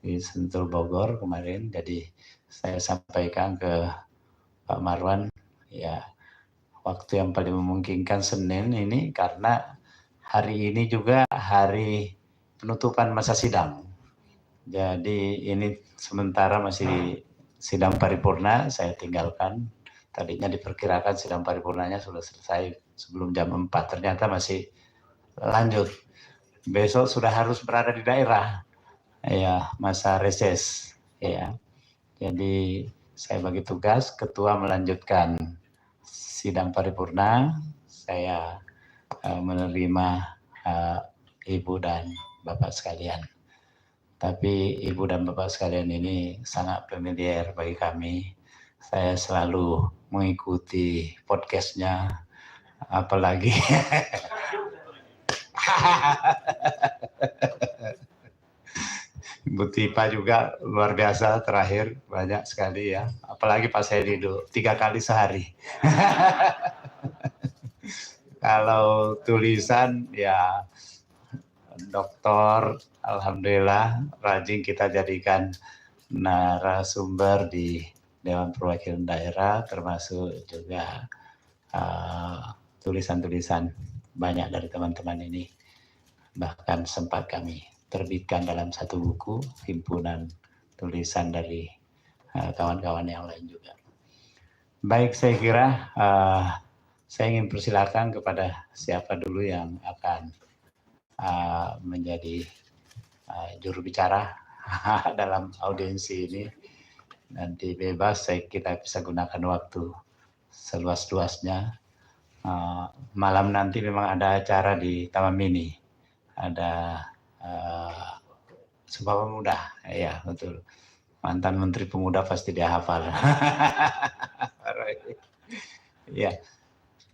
di Sentul Bogor kemarin. Jadi saya sampaikan ke Pak Marwan, ya waktu yang paling memungkinkan Senin ini karena hari ini juga hari penutupan masa sidang. Jadi ini sementara masih sidang paripurna, saya tinggalkan. Tadinya diperkirakan sidang paripurnanya sudah selesai sebelum jam 4, ternyata masih lanjut. Besok sudah harus berada di daerah, ya masa reses. Ya, jadi saya bagi tugas, ketua melanjutkan sidang paripurna, saya menerima ibu dan bapak sekalian. Tapi ibu dan bapak sekalian ini sangat familiar bagi kami. Saya selalu mengikuti podcastnya, apalagi Ibu Tipa juga luar biasa terakhir, banyak sekali ya. Apalagi Pak Sedido, 3 kali sehari. Kalau tulisan ya dokter, alhamdulillah rajin kita jadikan narasumber di Dewan Perwakilan Daerah, termasuk juga tulisan-tulisan banyak dari teman-teman ini. Bahkan sempat kami terbitkan dalam satu buku, himpunan tulisan dari kawan-kawan yang lain juga. Baik, saya kira saya ingin persilakan kepada siapa dulu yang akan menjadi juru bicara dalam audiensi ini. Nanti bebas, kita bisa gunakan waktu seluas-luasnya. Malam nanti memang ada acara di Taman Mini, ada Sumpah Pemuda, ya betul. Mantan Menteri Pemuda pasti dia hafal. Ya,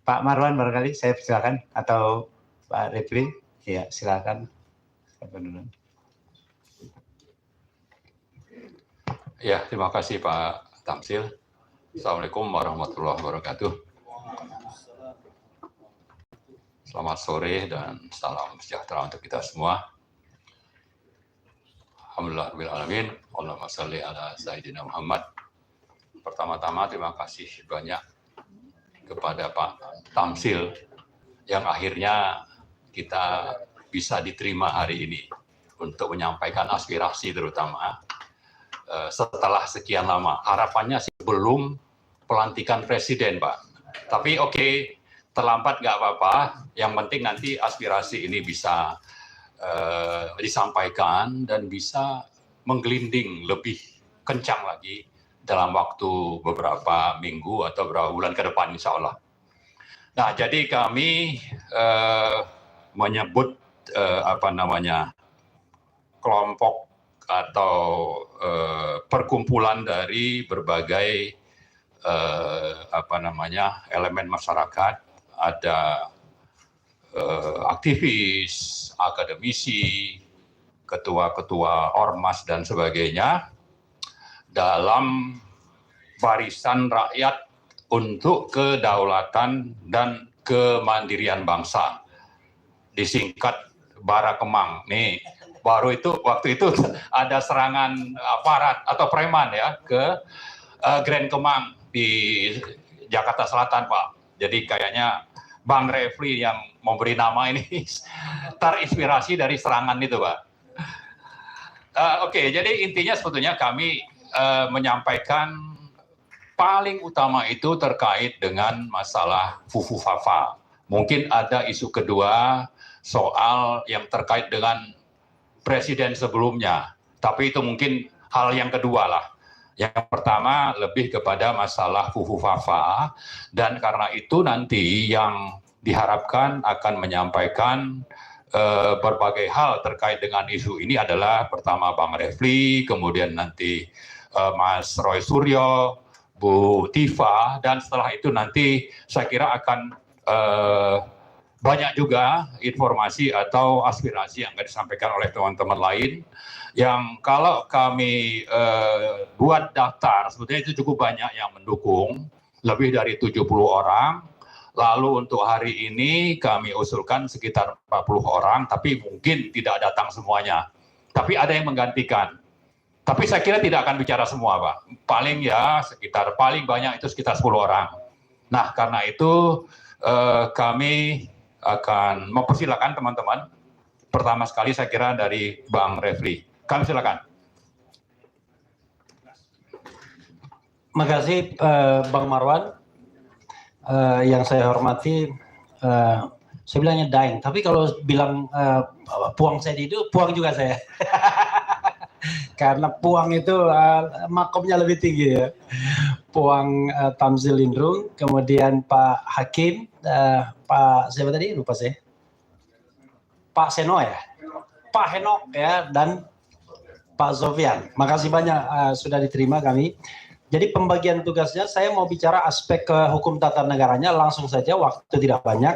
Pak Marwan barangkali saya silakan, atau Pak Refli, ya silakan. Ya, terima kasih Pak Tamsil. Assalamualaikum warahmatullahi wabarakatuh. Selamat sore dan salam sejahtera untuk kita semua. Alhamdulillahirrahmanirrahim. Allahumma sholli ala Sayyidina Muhammad. Pertama-tama terima kasih banyak kepada Pak Tamsil yang akhirnya kita bisa diterima hari ini untuk menyampaikan aspirasi terutama setelah sekian lama. Harapannya sih belum pelantikan presiden, Pak. Tapi oke, terlambat nggak apa-apa. Yang penting nanti aspirasi ini bisa disampaikan dan bisa menggelinding lebih kencang lagi dalam waktu beberapa minggu atau beberapa bulan ke depan, insya Allah. Nah, jadi kami menyebut kelompok atau perkumpulan dari berbagai elemen masyarakat, ada aktivis, akademisi, ketua-ketua ormas dan sebagainya dalam barisan rakyat untuk kedaulatan dan kemandirian bangsa, disingkat Barakemang. Nih, baru itu waktu itu ada serangan aparat atau preman ya ke Grand Kemang di Jakarta Selatan, Pak. Jadi kayaknya Bang Refli yang memberi nama ini terinspirasi dari serangan itu, Pak. Oke, jadi intinya sebetulnya kami menyampaikan paling utama itu terkait dengan masalah Fufufafa. Mungkin ada isu kedua soal yang terkait dengan presiden sebelumnya, tapi itu mungkin hal yang kedua lah. Yang pertama lebih kepada masalah Fufufafa, dan karena itu nanti yang diharapkan akan menyampaikan berbagai hal terkait dengan isu ini adalah pertama Bang Refli, kemudian nanti Mas Roy Suryo, Bu Tifa, dan setelah itu nanti saya kira akan banyak juga informasi atau aspirasi yang akan disampaikan oleh teman-teman lain yang kalau kami buat daftar, sebetulnya itu cukup banyak yang mendukung, lebih dari 70 orang. Lalu untuk hari ini kami usulkan sekitar 40 orang, tapi mungkin tidak datang semuanya. Tapi ada yang menggantikan. Tapi saya kira tidak akan bicara semua, Pak. Paling banyak itu sekitar 10 orang. Nah, karena itu kami akan mempersilakan teman-teman. Pertama sekali saya kira dari Bang Refli. Kami silakan. Terima kasih Bang Marwan. Yang saya hormati, saya bilangnya Daeng, tapi kalau bilang puang saya itu, puang juga saya. Karena puang itu makomnya lebih tinggi ya. Puang Tamzil Lindrung, kemudian Pak Hakim, Pak siapa tadi? Lupa saya. Pak Seno ya, Pak Henok ya, dan Pak Sofian. Makasih banyak sudah diterima kami. Jadi pembagian tugasnya, saya mau bicara aspek hukum tata negaranya langsung saja, waktu tidak banyak.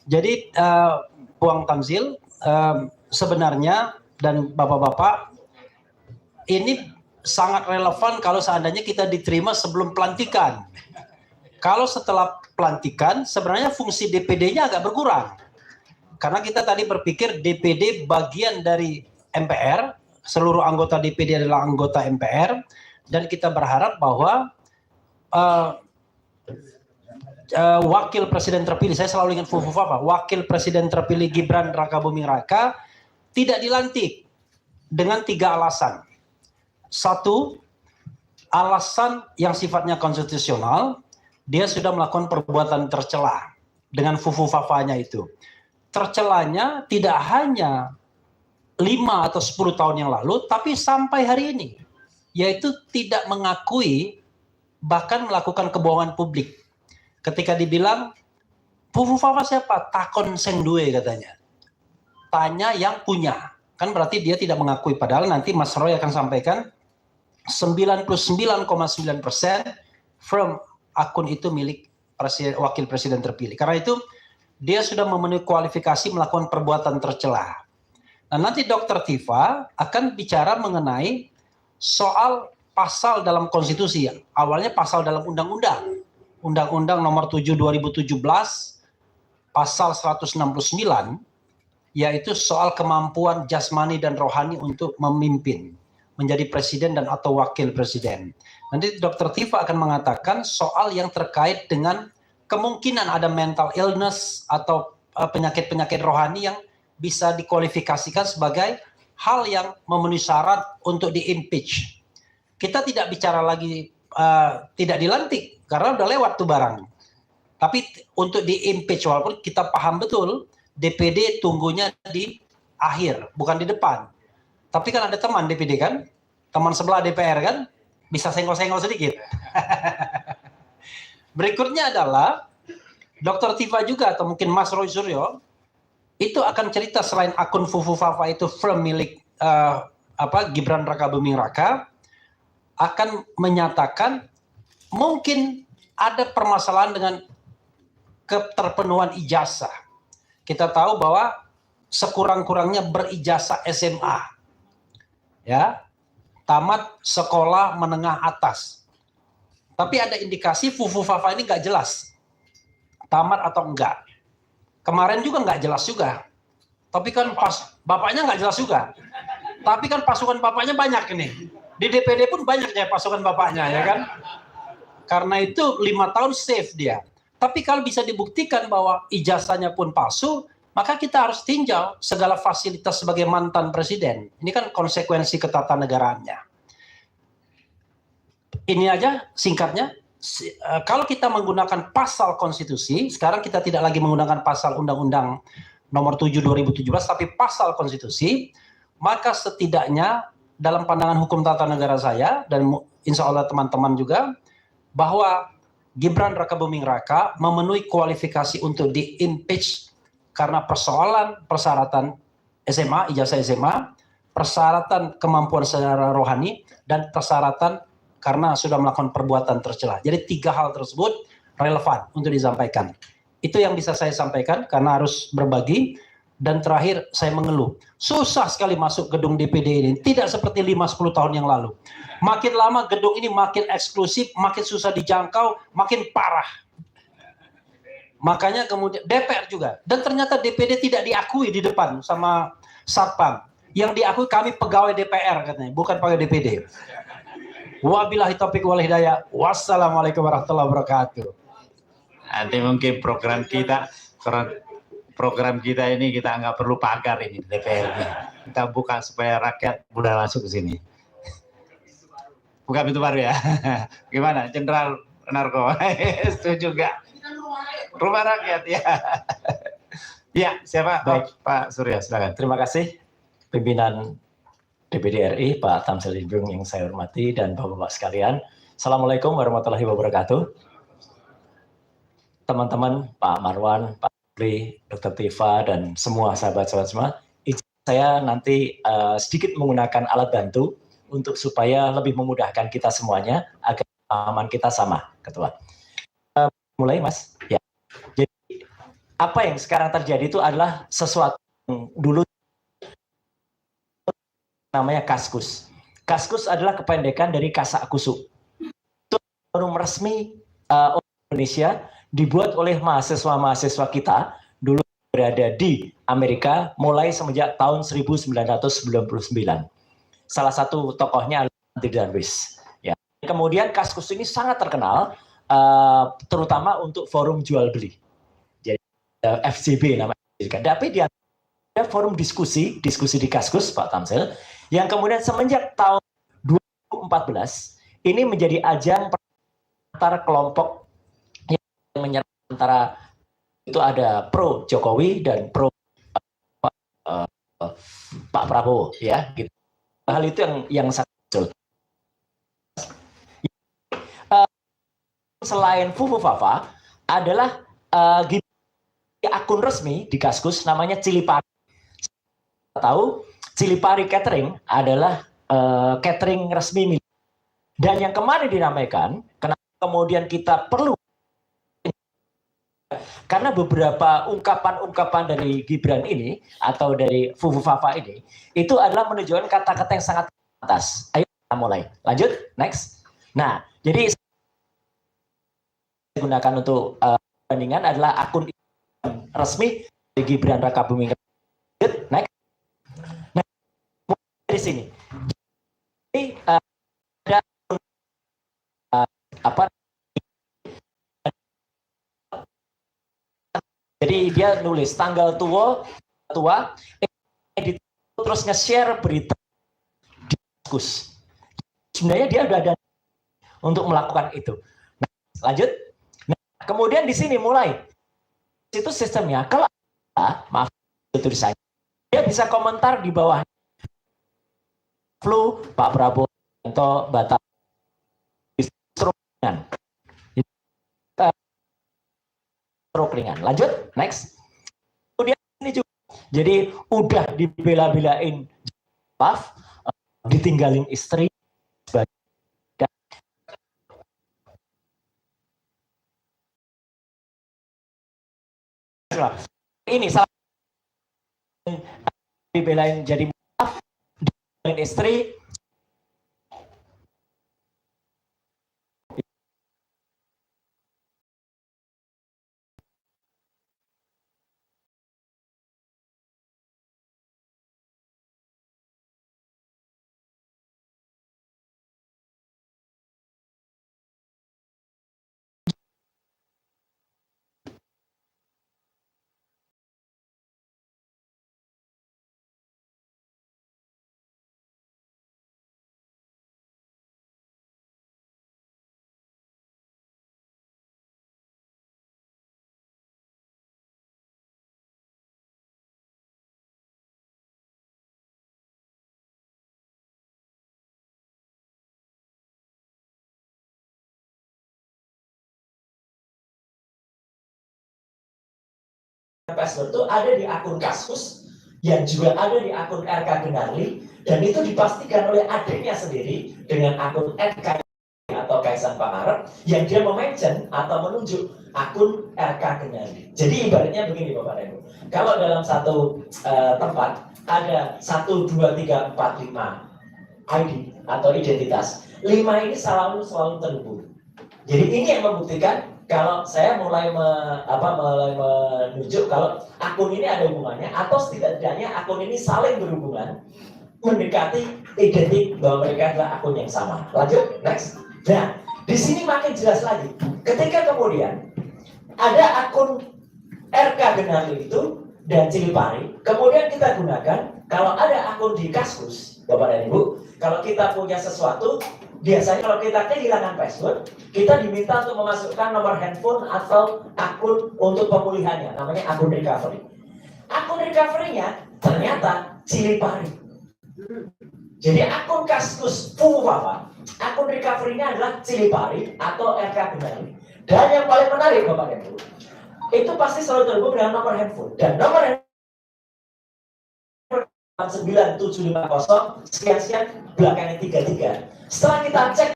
Jadi Puang Tamzil sebenarnya dan bapak-bapak, ini sangat relevan kalau seandainya kita diterima sebelum pelantikan. Kalau setelah pelantikan, sebenarnya fungsi DPD-nya agak berkurang. Karena kita tadi berpikir DPD bagian dari MPR, seluruh anggota DPD adalah anggota MPR, dan kita berharap bahwa wakil presiden terpilih, saya selalu ingat Fufufafa, wakil presiden terpilih Gibran Rakabuming Raka tidak dilantik dengan 3 alasan. 1, alasan yang sifatnya konstitusional, dia sudah melakukan perbuatan tercela dengan Fufufafanya itu. Tercelanya tidak hanya 5 atau 10 tahun yang lalu, tapi sampai hari ini, yaitu tidak mengakui bahkan melakukan kebohongan publik. Ketika dibilang Fufufafa siapa? Takon seng duwe katanya. Tanya yang punya. Kan berarti dia tidak mengakui, padahal nanti Mas Roy akan sampaikan 99,9% from akun itu milik wakil presiden terpilih. Karena itu dia sudah memenuhi kualifikasi melakukan perbuatan tercela. Nah, nanti Dr. Tifa akan bicara mengenai soal pasal dalam konstitusi. Awalnya pasal dalam undang-undang. Undang-undang nomor 7 2017 pasal 169, yaitu soal kemampuan jasmani dan rohani untuk memimpin, menjadi presiden dan atau wakil presiden. Nanti Dr. Tifa akan mengatakan soal yang terkait dengan kemungkinan ada mental illness atau penyakit-penyakit rohani yang bisa dikualifikasikan sebagai hal yang memenuhi syarat untuk di-impeach. Kita tidak bicara lagi tidak dilantik, karena udah lewat tuh barang. Tapi untuk di-impeach, walaupun kita paham betul, DPD tunggunya di akhir, bukan di depan. Tapi kan ada teman DPD kan, teman sebelah DPR kan, bisa senggol-senggol sedikit. Berikutnya adalah Dr. Tifa juga, atau mungkin Mas Roy Suryo, itu akan cerita selain akun Fufufafa itu firm milik Gibran Rakabuming Raka, akan menyatakan mungkin ada permasalahan dengan keterpenuhan ijazah. Kita tahu bahwa sekurang-kurangnya berijazah SMA, ya, tamat sekolah menengah atas. Tapi ada indikasi Fufufafa ini nggak jelas, tamat atau enggak. Kemarin juga nggak jelas juga. Tapi kan pas bapaknya nggak jelas juga. Tapi kan pasukan bapaknya banyak ini. Di DPD pun banyak ya pasukan bapaknya, ya kan? Karena itu 5 tahun safe dia. Tapi kalau bisa dibuktikan bahwa ijazahnya pun palsu, maka kita harus tinjau segala fasilitas sebagai mantan presiden. Ini kan konsekuensi ketatanegaranya. Ini aja singkatnya. Kalau kita menggunakan pasal konstitusi, sekarang kita tidak lagi menggunakan pasal undang-undang nomor 7 2017, tapi pasal konstitusi, maka setidaknya dalam pandangan hukum tata negara saya, dan insya Allah teman-teman juga, bahwa Gibran Rakabuming Raka memenuhi kualifikasi untuk di-impeach karena persyaratan SMA, ijazah SMA, persyaratan kemampuan secara rohani, dan persyaratan karena sudah melakukan perbuatan tercela. Jadi 3 hal tersebut relevan untuk disampaikan. Itu yang bisa saya sampaikan karena harus berbagi. Dan terakhir saya mengeluh. Susah sekali masuk gedung DPD ini. Tidak seperti 5-10 tahun yang lalu. Makin lama gedung ini makin eksklusif, makin susah dijangkau, makin parah. Makanya kemudian DPR juga. Dan ternyata DPD tidak diakui di depan sama Satpam. yang diakui kami pegawai DPR katanya, bukan pegawai DPD. Wabillahi taufiq wal hidayah. Wassalamualaikum warahmatullahi wabarakatuh. Nanti mungkin program kita ini kita nggak perlu pagar ini DPR ini. Kita buka supaya rakyat mudah masuk ke sini. Bukan pintu baru ya. Gimana, Jenderal Narko? Setuju nggak? Rumah rakyat ya. Ya, siapa? Baik. Pak Surya, silakan. Terima kasih pimpinan DPD RI, Pak Tamsil Hidung yang saya hormati, dan Bapak-Bapak sekalian. Assalamualaikum warahmatullahi wabarakatuh. Teman-teman, Pak Marwan, Pak Pri, Dr. Tifa, dan semua sahabat-sahabat semua, saya nanti sedikit menggunakan alat bantu untuk supaya lebih memudahkan kita semuanya agar pemahaman kita sama, Ketua. Mulai, Mas. Ya. Jadi apa yang sekarang terjadi itu adalah sesuatu yang dulu namanya Kaskus. Kaskus adalah kependekan dari Kasakusuk. Itu forum resmi Indonesia dibuat oleh mahasiswa-mahasiswa kita dulu berada di Amerika mulai semenjak tahun 1999. Salah satu tokohnya adalah Andy Darwis. Ya. Kemudian Kaskus ini sangat terkenal, terutama untuk forum jual beli. Jadi FCB namanya. Tapi dia ada forum diskusi di Kaskus, Pak Tamsil, yang kemudian semenjak tahun 2014 ini menjadi ajang antara kelompok yang menyerang antara itu ada pro Jokowi dan pro Pak Prabowo, ya. Gitu. Hal itu yang sangat muncul. Selain Fufu-Fafa adalah akun resmi di Kaskus namanya Cilipari. Tahu Cilipari Catering adalah catering resmi milik. Dan yang kemarin dinamakan, kenapa kemudian kita perlu, karena beberapa ungkapan-ungkapan dari Gibran ini atau dari Fufu-Fafa ini itu adalah menunjukkan kata-kata yang sangat atas. Ayo kita mulai. Lanjut, next. Nah, jadi saya gunakan untuk bandingan adalah akun resmi dari Gibran Rakabuming. Lanjut, next. Nah, dari sini. Jadi ada apa? Jadi dia nulis tanggal tua, edit terus nge-share berita di Kaskus. Sebenarnya dia udah ada untuk melakukan itu. Nah, lanjut. Nah, kemudian di sini mulai itu sistemnya. Kalau maaf itu tulisannya, dia bisa komentar di bawah. Flu Pak Prabowo atau batal ringan. Lanjut, next. Kemudian ini juga, jadi udah dibela-belain, maaf, ditinggalin istri. Ini salah dibelain jadi maaf, ditinggalin istri. Password itu ada di akun Kaskus yang juga ada di akun RK Genarli, dan itu dipastikan oleh adiknya sendiri dengan akun RK atau Kaisang Pangarep yang dia mention atau menunjuk akun RK Genarli. Jadi ibaratnya begini Bapak dan Ibu, kalau dalam satu tempat ada 1, 2, 3, 4, 5 ID atau identitas, 5 ini selalu terhubung. Jadi ini yang membuktikan kalau saya mulai menunjuk kalau akun ini ada hubungannya atau setidaknya akun ini saling berhubungan, mendekati identik bahwa mereka adalah akun yang sama. Lanjut, next. Nah, di sini makin jelas lagi. Ketika kemudian ada akun RK Genali itu dan Cilipari, kemudian kita gunakan kalau ada akun di Kaskus, Bapak dan Ibu, kalau kita punya sesuatu, biasanya kalau kita kehilangan password, kita diminta untuk memasukkan nomor handphone atau akun untuk pemulihannya, namanya akun recovery. Akun recovery-nya ternyata Cilipari. Jadi akun Kaskus Fufufafa, akun recovery-nya adalah Cilipari atau RK Genali. Dan yang paling menarik Bapak dan Ibu, itu pasti selalu terhubung dengan nomor handphone. Dan nomor handphone 9750 sekian belakangnya 33. Setelah kita cek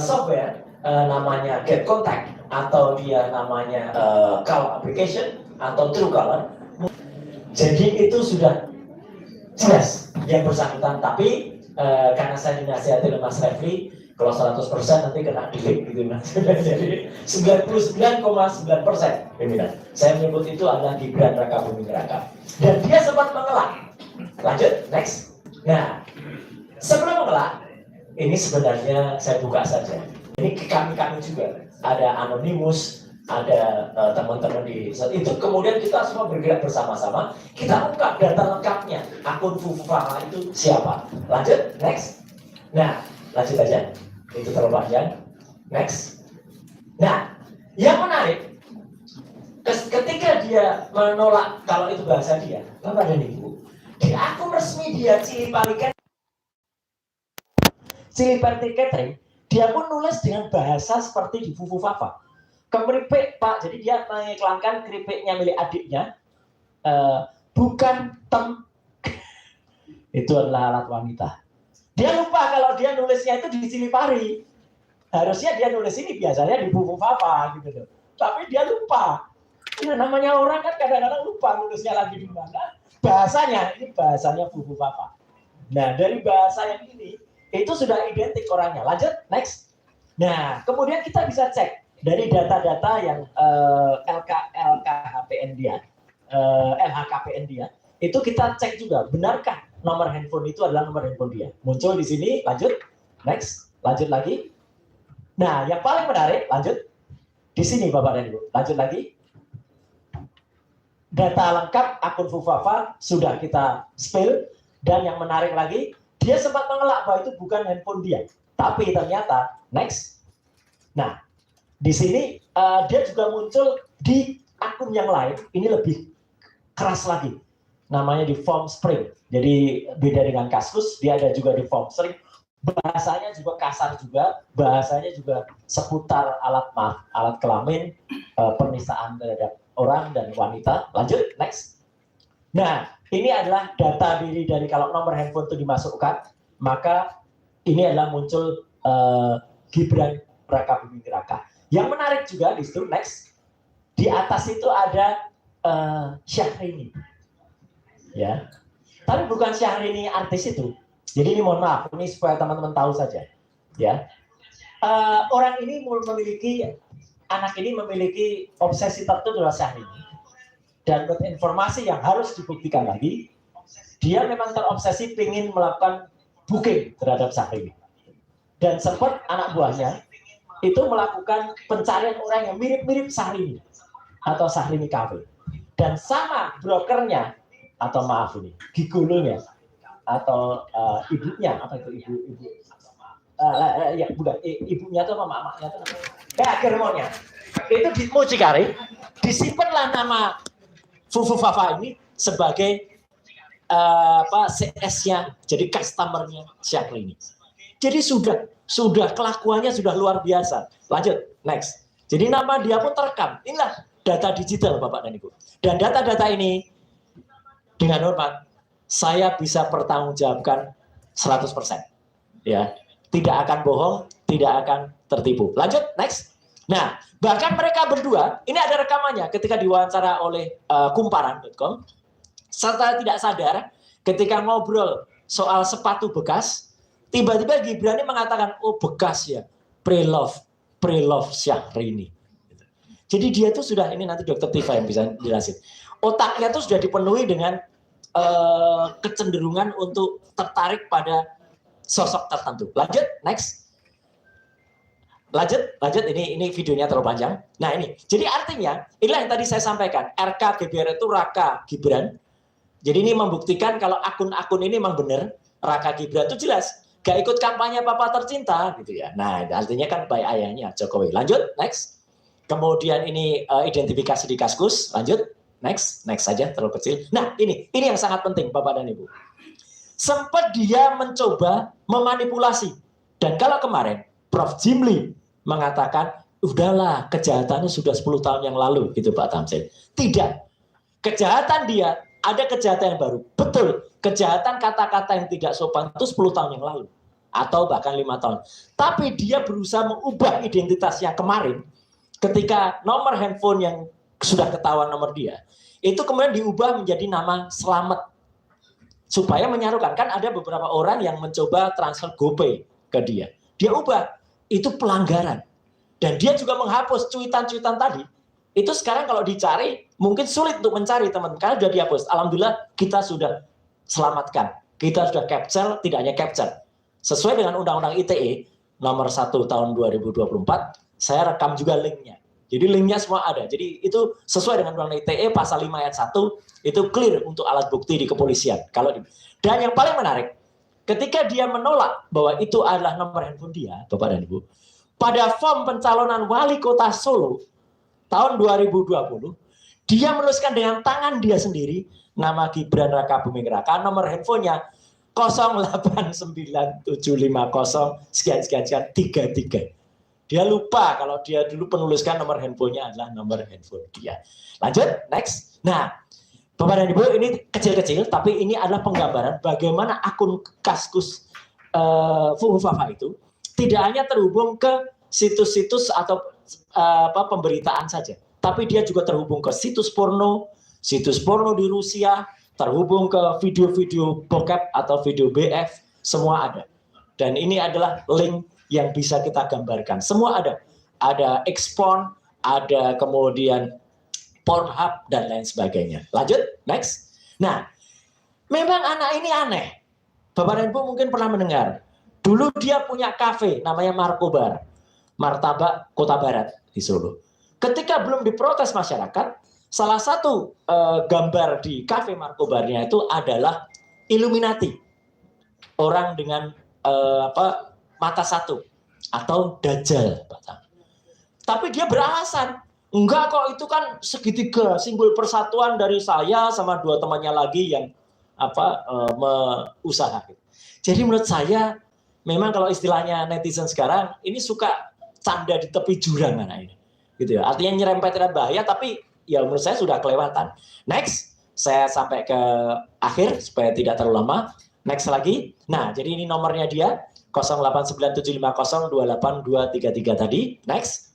software namanya Get Contact atau dia namanya Call Application atau Truecaller, jadi itu sudah jelas yang bersangkutan. Tapi karena saya dinasihati oleh Mas Refli, kalau 100% nanti kena delete gitu, nah. Jadi 99,9%. Saya menyebut itu adalah Gibran Rakabuming Raka. Dan dia sempat mengelak. Lanjut, next. Nah, sebelum mengelak, ini sebenarnya saya buka saja. Ini ke kami juga. Ada Anonymous, ada teman-teman di saat itu. Kemudian kita semua bergerak bersama-sama. Kita ungkap data lengkapnya. Akun Fufufafa itu siapa? Lanjut, next. Nah, lanjut aja. Itu terlalu panjang. Next. Nah, yang menarik, ketika dia menolak kalau itu bahasa dia, Bapak dan Ibu, di akun resmi dia Cilipari Catering, dia pun nulis dengan bahasa seperti di Fufufafa. Keripik Pak, jadi dia mengiklankan keripiknya milik adiknya, bukan itu adalah alat wanita. Dia lupa kalau dia nulisnya itu di Cilipari. Harusnya dia nulis ini biasanya di Fufufafa gitu loh. Tapi dia lupa. Ya, namanya orang kan kadang-kadang lupa nulisnya lagi di mana. Bahasanya, ini bahasanya Fufufafa. Nah, dari bahasa yang ini, itu sudah identik orangnya. Lanjut, next. Nah, kemudian kita bisa cek dari data-data yang LHKPN dia, itu kita cek juga, benarkah nomor handphone itu adalah nomor handphone dia. Muncul di sini, lanjut, next, lanjut lagi. Nah, yang paling menarik, lanjut, di sini Bapak dan Ibu, lanjut lagi. Data lengkap akun Fufufafa sudah kita spill, dan yang menarik lagi, dia sempat mengelak bahwa itu bukan handphone dia, tapi ternyata, next. Nah, di sini dia juga muncul di akun yang lain, ini lebih keras lagi. Namanya di Form Spring. Jadi beda dengan Kaskus, dia ada juga di Form Spring. Bahasanya juga kasar juga, bahasanya juga seputar alat kelamin, penistaan terhadap orang dan wanita. Lanjut, next. Nah, ini adalah data diri dari kalau nomor handphone itu dimasukkan, maka ini adalah muncul Gibran Rakabuming Raka. Yang menarik juga di situ, next, di atas itu ada Syahrini, ya. Tapi bukan Syahrini artis itu. Jadi ini mohon maaf, ini supaya teman-teman tahu saja, ya. Orang ini anak ini memiliki obsesi tertentu adalah Syahrini. Dan buat informasi yang harus dibuktikan lagi, dia memang terobsesi ingin melakukan booking terhadap Syahrini. Dan sempat anak buahnya itu melakukan pencarian orang yang mirip-mirip Syahrini atau Syahrini Cafe. Dan sama brokernya atau maaf ini gigolonya atau ibunya, apa itu ibu ya bukan ibunya atau mamanya itu namanya germonya itu di mucikari disimpanlah nama Fufufafa ini sebagai CS-nya, jadi customer-nya Syahrini. Jadi sudah kelakuannya sudah luar biasa. Lanjut, next. Jadi nama dia pun terekam. Inilah data digital Bapak dan Ibu. Dan data-data ini dengan hormat saya bisa pertanggungjawabkan 100%. Ya, tidak akan bohong, tidak akan tertipu. Lanjut, next. Nah, bahkan mereka berdua, ini ada rekamannya ketika diwawancara oleh kumparan.com, serta tidak sadar ketika ngobrol soal sepatu bekas, tiba-tiba Gibran ini mengatakan, oh bekas ya, pre-love Syahrini. Jadi dia tuh sudah, ini nanti Dokter Tifa yang bisa jelasin. Otaknya tuh sudah dipenuhi dengan kecenderungan untuk tertarik pada sosok tertentu. Lanjut, next. Lanjut. Ini videonya terlalu panjang. Nah ini, jadi artinya inilah yang tadi saya sampaikan. RK GBR itu Raka Gibran. Jadi ini membuktikan kalau akun-akun ini memang benar. Raka Gibran itu jelas gak ikut kampanye Papa Tercinta gitu ya. Nah artinya kan baik ayahnya Jokowi. Lanjut, next. Kemudian ini identifikasi di Kaskus. Lanjut. Next saja, terlalu kecil. Nah, ini yang sangat penting, Bapak dan Ibu. Sempat dia mencoba memanipulasi. Dan kalau kemarin, Prof. Jimli mengatakan, udahlah, kejahatannya sudah 10 tahun yang lalu, gitu Pak Tamsil. Tidak. Kejahatan dia, ada kejahatan yang baru. Betul, kejahatan kata-kata yang tidak sopan itu 10 tahun yang lalu. Atau bahkan 5 tahun. Tapi dia berusaha mengubah identitasnya kemarin, ketika nomor handphone yang sudah ketahuan nomor dia, itu kemudian diubah menjadi nama Slamet supaya menyarukan. Kan ada beberapa orang yang mencoba transfer GoPay ke dia, ubah, itu pelanggaran. Dan dia juga menghapus cuitan-cuitan tadi. Itu sekarang kalau dicari mungkin sulit untuk mencari, teman-teman, karena sudah dihapus. Alhamdulillah kita sudah selamatkan, kita sudah capture, tidak hanya capture, sesuai dengan Undang-Undang ITE nomor 1 tahun 2024, saya rekam juga linknya. Jadi linknya semua ada. Jadi itu sesuai dengan Undang-Undang ITE pasal 5 ayat 1, itu clear untuk alat bukti di kepolisian. Dan yang paling menarik, ketika dia menolak bahwa itu adalah nomor handphone dia, Bapak dan Ibu, pada form pencalonan wali kota Solo tahun 2020, dia menuliskan dengan tangan dia sendiri nama Gibran Raka Buming Raka, nomor handphonenya 089750 sekian 33. Dia lupa kalau dia dulu penuliskan nomor handphonenya adalah nomor handphone dia. Lanjut, next. Nah, Bapak dan Ibu, ini kecil-kecil, tapi ini adalah penggambaran bagaimana akun Kaskus Fuhufafa itu tidak hanya terhubung ke situs-situs atau pemberitaan saja, tapi dia juga terhubung ke situs porno di Rusia, terhubung ke video-video bokep atau video BF, semua ada. Dan ini adalah link yang bisa kita gambarkan. Semua ada. Ada Xporn, ada kemudian Pornhub, dan lain sebagainya. Lanjut, next. Nah, memang anak ini aneh. Bapak dan Ibu mungkin pernah mendengar. Dulu dia punya kafe, namanya Markobar. Martabak Kota Barat di Solo. Ketika belum diprotes masyarakat, salah satu gambar di kafe Markobarnya itu adalah Illuminati. Orang dengan mata satu atau Dajjal. Tapi dia beralasan, enggak kok, itu kan segitiga, simbol persatuan dari saya sama 2 temannya lagi yang usaha. Jadi menurut saya memang kalau istilahnya netizen sekarang ini suka canda di tepi jurang anak ini. Gitu ya. Artinya nyerempet tidak bahaya, tapi ya menurut saya sudah kelewatan. Next, saya sampai ke akhir supaya tidak terlalu lama. Next lagi. Nah, jadi ini nomornya dia 089750282233 tadi. Next.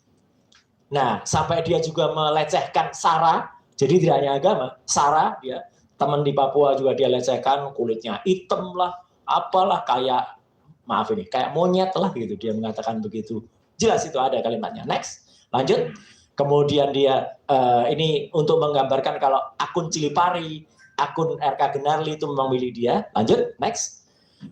Nah, sampai dia juga melecehkan Sarah. Jadi tidak hanya agama, Sarah dia teman di Papua juga dia lecehkan, kulitnya hitam lah, apalah, kayak maaf ini, kayak monyet lah gitu, dia mengatakan begitu. Jelas itu ada kalimatnya. Next. Lanjut. Kemudian dia ini untuk menggambarkan kalau akun Cilipari, akun RK Genarli itu memang milik dia. Lanjut, next.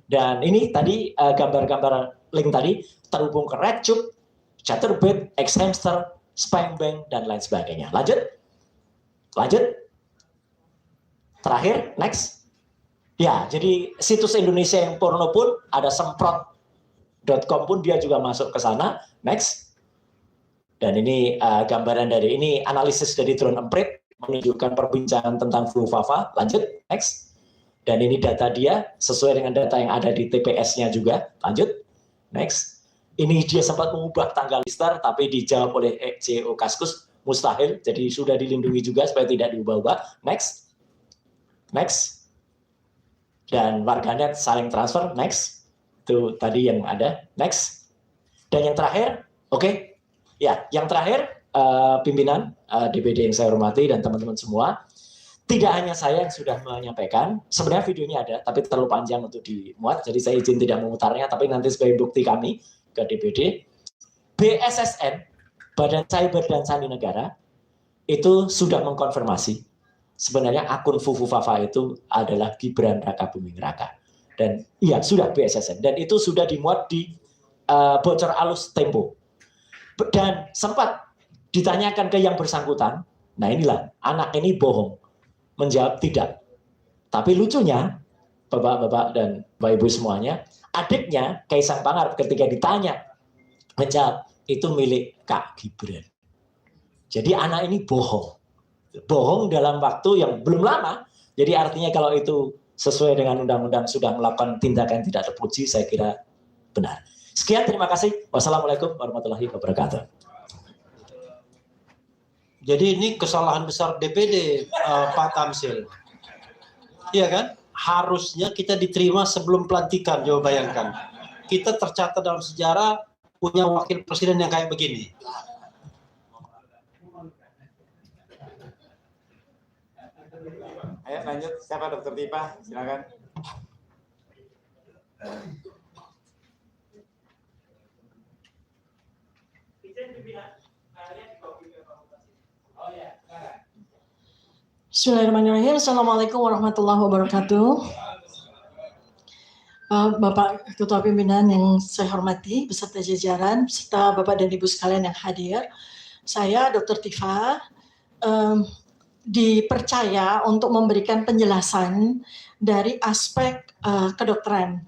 Dan ini tadi gambar-gambar link tadi terhubung ke RedTube, Chaturbate, Xhamster, Spankbank, dan lain sebagainya. Lanjut. Terakhir, next. Ya, jadi situs Indonesia yang porno pun ada, semprot.com pun dia juga masuk ke sana. Next. Dan ini gambaran dari ini, analisis dari drone emprit menunjukkan perbincangan tentang Fuhufafa. Lanjut, next. Dan ini data dia sesuai dengan data yang ada di TPS-nya juga. Lanjut, next. Ini dia sempat mengubah tanggal lister, tapi dijawab oleh CEO Kaskus, mustahil. Jadi sudah dilindungi juga supaya tidak diubah-ubah. Next. Dan warganet saling transfer. Next. Itu tadi yang ada. Next. Dan yang terakhir, oke. Ya, yang terakhir, pimpinan DPD yang saya hormati dan teman-teman semua, tidak hanya saya yang sudah menyampaikan, sebenarnya videonya ada, tapi terlalu panjang untuk dimuat, jadi saya izin tidak memutarnya, tapi nanti sebagai bukti kami ke DPD, BSSN, Badan Cyber dan Sandi Negara itu sudah mengkonfirmasi sebenarnya akun Fufufafa itu adalah Gibran Rakabuming Raka. Dan iya, sudah BSSN. Dan itu sudah dimuat di bocor alus Tempo. Dan sempat ditanyakan ke yang bersangkutan, nah inilah, anak ini bohong. Menjawab tidak. Tapi lucunya, Bapak-bapak dan Bapak-Ibu semuanya, adiknya, Kaisang Pangarep, ketika ditanya, menjawab, itu milik Kak Gibran. Jadi anak ini bohong. Bohong dalam waktu yang belum lama. Jadi artinya kalau itu sesuai dengan undang-undang sudah melakukan tindakan tidak terpuji, saya kira benar. Sekian, terima kasih. Wassalamualaikum warahmatullahi wabarakatuh. Jadi ini kesalahan besar DPD, Pak Tamsil. Iya kan? Harusnya kita diterima sebelum pelantikan, coba bayangkan. Kita tercatat dalam sejarah punya wakil presiden yang kayak begini. Ayo lanjut, siapa Dokter Tipa? Silakan. Bismillahirrahmanirrahim. Assalamualaikum warahmatullahi wabarakatuh. Bapak Ketua Pimpinan yang saya hormati, beserta jajaran, serta Bapak dan Ibu sekalian yang hadir. Saya Dr. Tifa dipercaya untuk memberikan penjelasan dari aspek kedokteran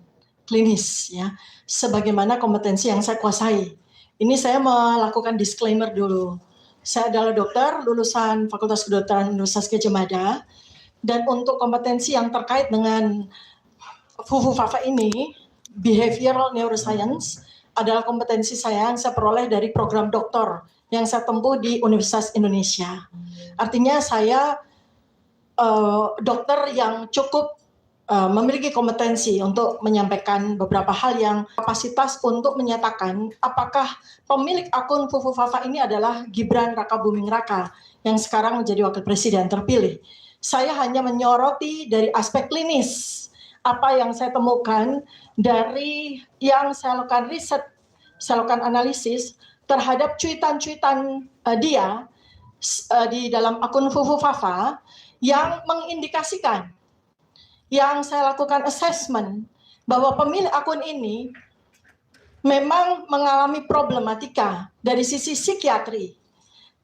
klinis, ya, sebagaimana kompetensi yang saya kuasai. Ini saya melakukan disclaimer dulu. Saya adalah dokter lulusan Fakultas Kedokteran Universitas Gadjah Mada, dan untuk kompetensi yang terkait dengan Fufufafa ini, behavioral neuroscience, adalah kompetensi saya yang saya peroleh dari program doktor yang saya tempuh di Universitas Indonesia. Artinya saya dokter yang cukup memiliki kompetensi untuk menyampaikan beberapa hal yang kapasitas untuk menyatakan apakah pemilik akun Fufufafa ini adalah Gibran Rakabuming Raka yang sekarang menjadi wakil presiden terpilih. Saya hanya menyoroti dari aspek klinis apa yang saya temukan dari yang saya lakukan riset, saya lakukan analisis terhadap cuitan-cuitan dia di dalam akun Fufufafa yang mengindikasikan, yang saya lakukan assessment bahwa pemilik akun ini memang mengalami problematika dari sisi psikiatri,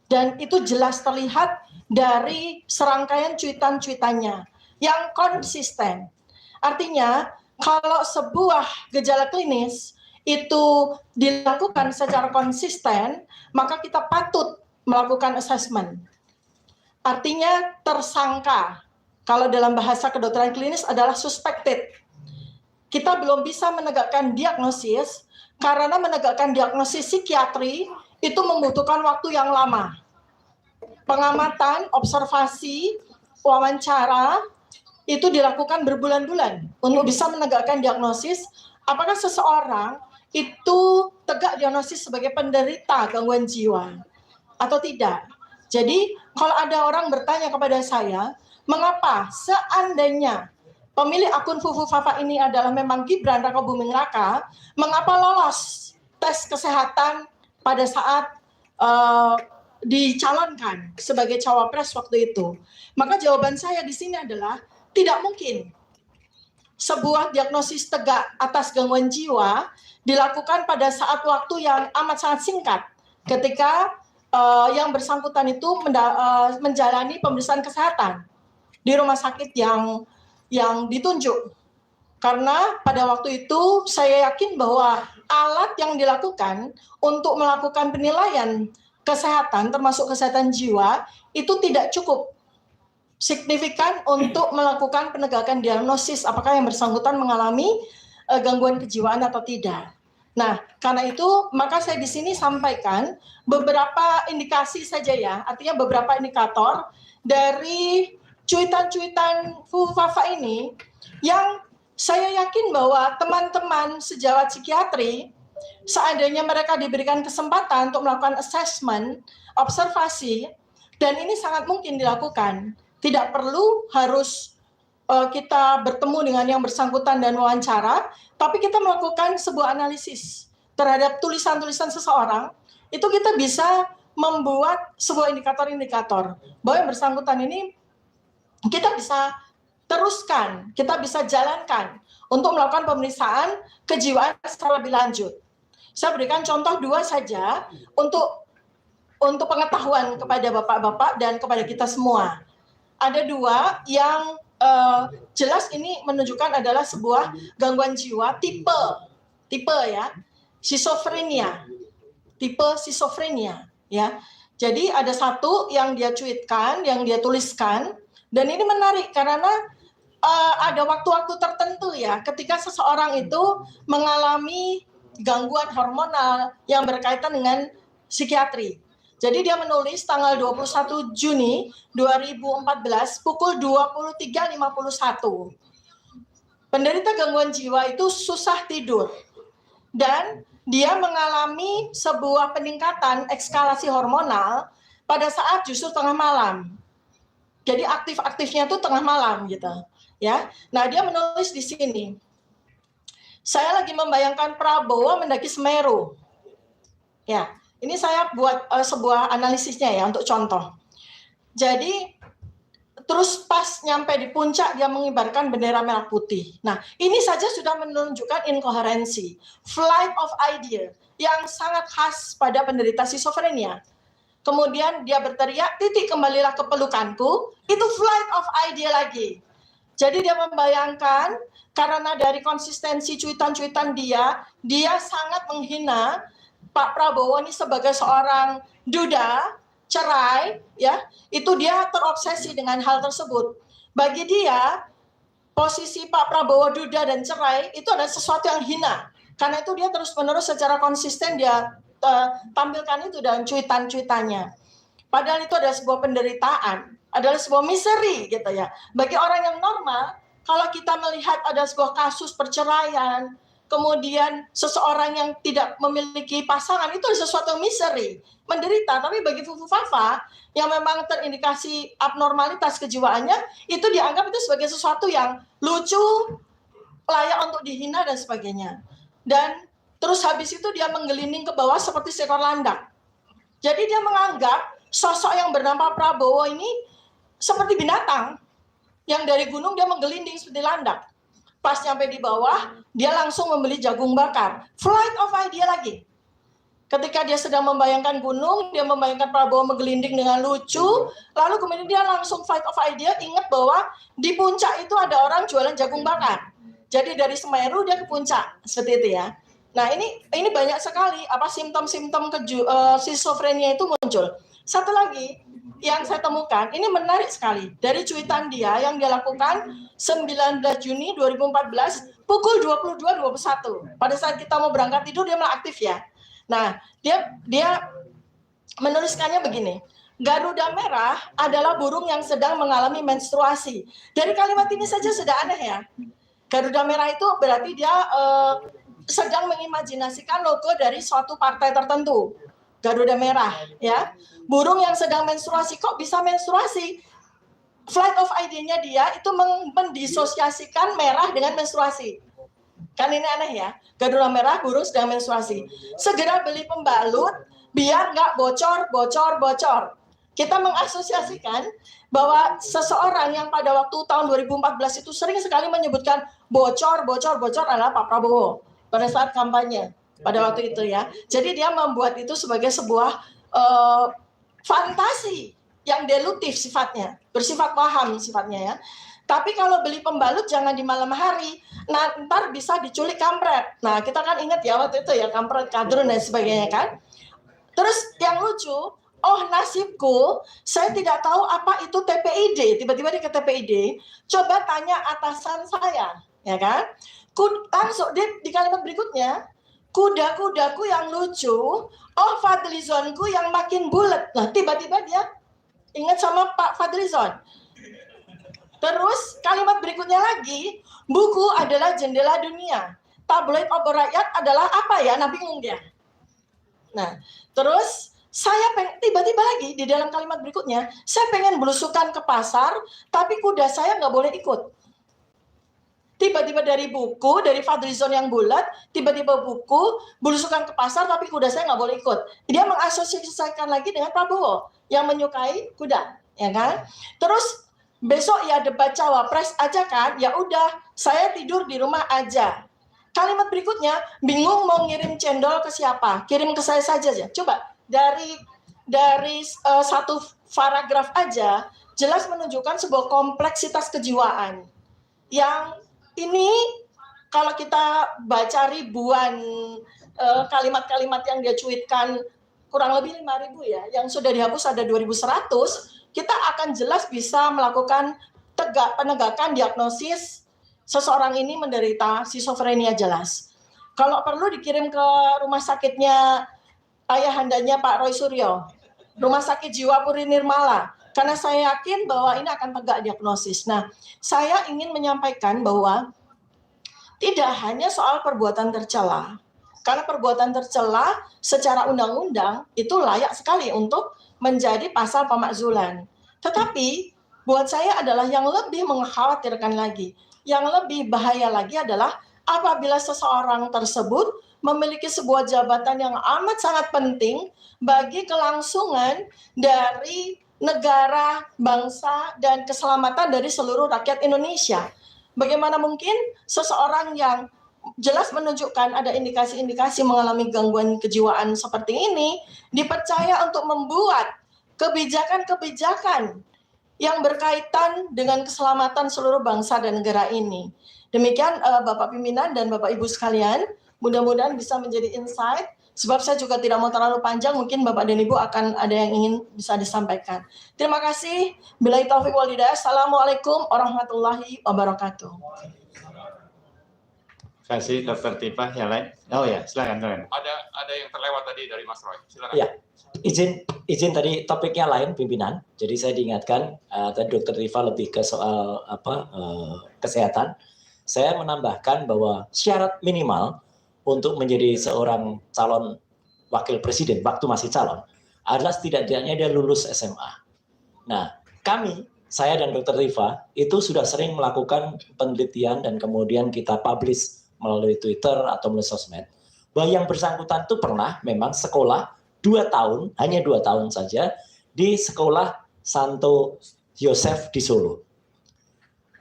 dan itu jelas terlihat dari serangkaian cuitan-cuitannya yang konsisten. Artinya kalau sebuah gejala klinis itu dilakukan secara konsisten, maka kita patut melakukan assessment. Artinya tersangka, kalau dalam bahasa kedokteran klinis adalah suspected. Kita belum bisa menegakkan diagnosis, karena menegakkan diagnosis psikiatri itu membutuhkan waktu yang lama. Pengamatan, observasi, wawancara, itu dilakukan berbulan-bulan untuk bisa menegakkan diagnosis apakah seseorang itu tegak diagnosis sebagai penderita gangguan jiwa atau tidak. Jadi kalau ada orang bertanya kepada saya, mengapa seandainya pemilik akun Fufufafa ini adalah memang Gibran Rakabuming Raka, mengapa lolos tes kesehatan pada saat dicalonkan sebagai cawapres waktu itu? Maka jawaban saya di sini adalah tidak mungkin sebuah diagnosis tegak atas gangguan jiwa dilakukan pada saat waktu yang amat sangat singkat ketika yang bersangkutan itu menjalani pemeriksaan kesehatan di rumah sakit yang ditunjuk. Karena pada waktu itu saya yakin bahwa alat yang dilakukan untuk melakukan penilaian kesehatan termasuk kesehatan jiwa itu tidak cukup signifikan untuk melakukan penegakan diagnosis apakah yang bersangkutan mengalami gangguan kejiwaan atau tidak. Nah, karena itu maka saya di sini sampaikan beberapa indikasi saja ya, artinya beberapa indikator dari cuitan-cuitan Fufufafa ini yang saya yakin bahwa teman-teman sejawat psikiatri seandainya mereka diberikan kesempatan untuk melakukan assessment, observasi, dan ini sangat mungkin dilakukan. Tidak perlu harus kita bertemu dengan yang bersangkutan dan wawancara, tapi kita melakukan sebuah analisis terhadap tulisan-tulisan seseorang, itu kita bisa membuat sebuah indikator-indikator bahwa yang bersangkutan ini kita bisa teruskan, kita bisa jalankan untuk melakukan pemeriksaan kejiwaan secara lebih lanjut. Saya berikan contoh 2 saja untuk pengetahuan kepada bapak-bapak dan kepada kita semua. Ada 2 yang jelas ini menunjukkan adalah sebuah gangguan jiwa tipe ya, schizophrenia, tipe schizophrenia ya. Jadi ada satu yang dia cuitkan, yang dia tuliskan, dan ini menarik karena ada waktu-waktu tertentu ya, ketika seseorang itu mengalami gangguan hormonal yang berkaitan dengan psikiatri. Jadi dia menulis tanggal 21 Juni 2014 pukul 23.51. Penderita gangguan jiwa itu susah tidur dan dia mengalami sebuah peningkatan ekskalasi hormonal pada saat justru tengah malam. Jadi aktif-aktifnya itu tengah malam gitu, ya. Nah, dia menulis di sini. Saya lagi membayangkan Prabowo mendaki Semeru. Ya, ini saya buat sebuah analisisnya ya untuk contoh. Jadi terus pas nyampe di puncak dia mengibarkan bendera merah putih. Nah, ini saja sudah menunjukkan inkoherensi, flight of idea yang sangat khas pada penderita schizophrenia. Kemudian dia berteriak, titik kembalilah ke pelukanku, itu flight of idea lagi. Jadi dia membayangkan karena dari konsistensi cuitan-cuitan dia sangat menghina Pak Prabowo ini sebagai seorang duda, cerai, ya, itu dia terobsesi dengan hal tersebut. Bagi dia, posisi Pak Prabowo duda dan cerai itu adalah sesuatu yang hina. Karena itu dia terus-menerus secara konsisten dia tampilkan itu dalam cuitan-cuitannya. Padahal itu adalah sebuah penderitaan, adalah sebuah misery gitu ya. Bagi orang yang normal, kalau kita melihat ada sebuah kasus perceraian, kemudian seseorang yang tidak memiliki pasangan, itu adalah sesuatu misery, menderita. Tapi bagi Fufu Fafa yang memang terindikasi abnormalitas kejiwaannya, itu dianggap itu sebagai sesuatu yang lucu, layak untuk dihina dan sebagainya. Dan terus habis itu dia menggelinding ke bawah seperti seekor landak. Jadi dia menganggap sosok yang bernama Prabowo ini seperti binatang yang dari gunung dia menggelinding seperti landak. Pas nyampe di bawah, dia langsung membeli jagung bakar. Flight of idea lagi. Ketika dia sedang membayangkan gunung, dia membayangkan Prabowo menggelinding dengan lucu, lalu kemudian dia langsung flight of idea, ingat bahwa di puncak itu ada orang jualan jagung bakar. Jadi dari Semeru dia ke puncak, seperti itu ya. Nah, ini banyak sekali simptom-simptom schizophrenia itu muncul. Satu lagi yang saya temukan, ini menarik sekali. Dari cuitan dia yang dia lakukan 19 Juni 2014 pukul 22.21. Pada saat kita mau berangkat tidur dia malah aktif ya. Nah, dia menuliskannya begini. Garuda merah adalah burung yang sedang mengalami menstruasi. Dari kalimat ini saja sudah aneh ya. Garuda merah itu berarti dia sedang mengimajinasikan logo dari suatu partai tertentu. Garuda merah, ya. Burung yang sedang menstruasi, kok bisa menstruasi? Flight of idea-nya dia itu mendisosiasikan merah dengan menstruasi. Kan ini aneh ya. Garuda merah, burung sedang menstruasi. Segera beli pembalut biar nggak bocor. Kita mengasosiasikan bahwa seseorang yang pada waktu tahun 2014 itu sering sekali menyebutkan bocor adalah Pak Prabowo pada saat kampanye pada waktu itu ya. Jadi dia membuat itu sebagai sebuah fantasi yang deluktif sifatnya, bersifat waham sifatnya ya. Tapi kalau beli pembalut jangan di malam hari, nah ntar bisa diculik kampret. Nah kita kan ingat ya waktu itu ya kampret kadrun dan sebagainya kan. Terus yang lucu, oh nasibku, saya tidak tahu apa itu TPID. Tiba-tiba dia ke TPID, coba tanya atasan saya, ya kan? Langsung di kalimat berikutnya, kuda-kudaku yang lucu, oh Fadlizonku yang makin bulat. Nah tiba-tiba dia ingat sama Pak Fadlizon. Terus kalimat berikutnya lagi, buku adalah jendela dunia. Tabloid obor rakyat adalah apa ya? Nah bingung dia. Nah terus saya tiba-tiba lagi di dalam kalimat berikutnya, saya pengen belusukan ke pasar, tapi kuda saya nggak boleh ikut. Tiba-tiba dari buku, dari Fadlizon yang bulat, tiba-tiba buku, belusukan ke pasar, tapi kuda saya nggak boleh ikut. Dia mengasosiasikan lagi dengan Prabowo yang menyukai kuda, ya kan? Terus besok ya debat cawapres aja kan? Ya udah, saya tidur di rumah aja. Kalimat berikutnya, bingung mau ngirim cendol ke siapa? Kirim ke saya saja ya. Coba dari satu paragraf aja jelas menunjukkan sebuah kompleksitas kejiwaan yang ini kalau kita baca ribuan kalimat-kalimat yang dia cuitkan, kurang lebih 5.000 ya, yang sudah dihapus ada 2.100, kita akan jelas bisa melakukan penegakan diagnosis seseorang ini menderita skizofrenia jelas. Kalau perlu dikirim ke rumah sakitnya ayahandanya Pak Roy Suryo, Rumah Sakit Jiwa Puri Nirmala, karena saya yakin bahwa ini akan tegak diagnosis. Nah, saya ingin menyampaikan bahwa tidak hanya soal perbuatan tercela, karena perbuatan tercela secara undang-undang itu layak sekali untuk menjadi pasal pemakzulan. Tetapi buat saya adalah yang lebih mengkhawatirkan lagi, yang lebih bahaya lagi adalah apabila seseorang tersebut memiliki sebuah jabatan yang amat sangat penting bagi kelangsungan dari negara, bangsa, dan keselamatan dari seluruh rakyat Indonesia. Bagaimana mungkin seseorang yang jelas menunjukkan ada indikasi-indikasi mengalami gangguan kejiwaan seperti ini dipercaya untuk membuat kebijakan-kebijakan yang berkaitan dengan keselamatan seluruh bangsa dan negara ini. Demikian Bapak Pimpinan dan Bapak Ibu sekalian, mudah-mudahan bisa menjadi insight. Sebab saya juga tidak mau terlalu panjang, mungkin Bapak dan Ibu akan ada yang ingin bisa disampaikan. Terima kasih. Billahi taufiq wal hidayah. Assalamualaikum warahmatullahi wabarakatuh. Terima kasih Dr. Tipa. Yang lain? Oh ya, silakan. Ada yang terlewat tadi dari Mas Roy. Silakan. Ya, izin tadi topiknya lain pimpinan. Jadi saya diingatkan tadi Dr. Tifa lebih ke soal kesehatan. Saya menambahkan bahwa syarat minimal untuk menjadi seorang calon wakil presiden waktu masih calon adalah setidaknya dia lulus SMA. Nah, saya dan Dr. Rifa itu sudah sering melakukan penelitian dan kemudian kita publish melalui Twitter atau melalui sosmed bahwa yang bersangkutan itu pernah memang sekolah 2 tahun, hanya 2 tahun saja di sekolah Santo Yosef di Solo.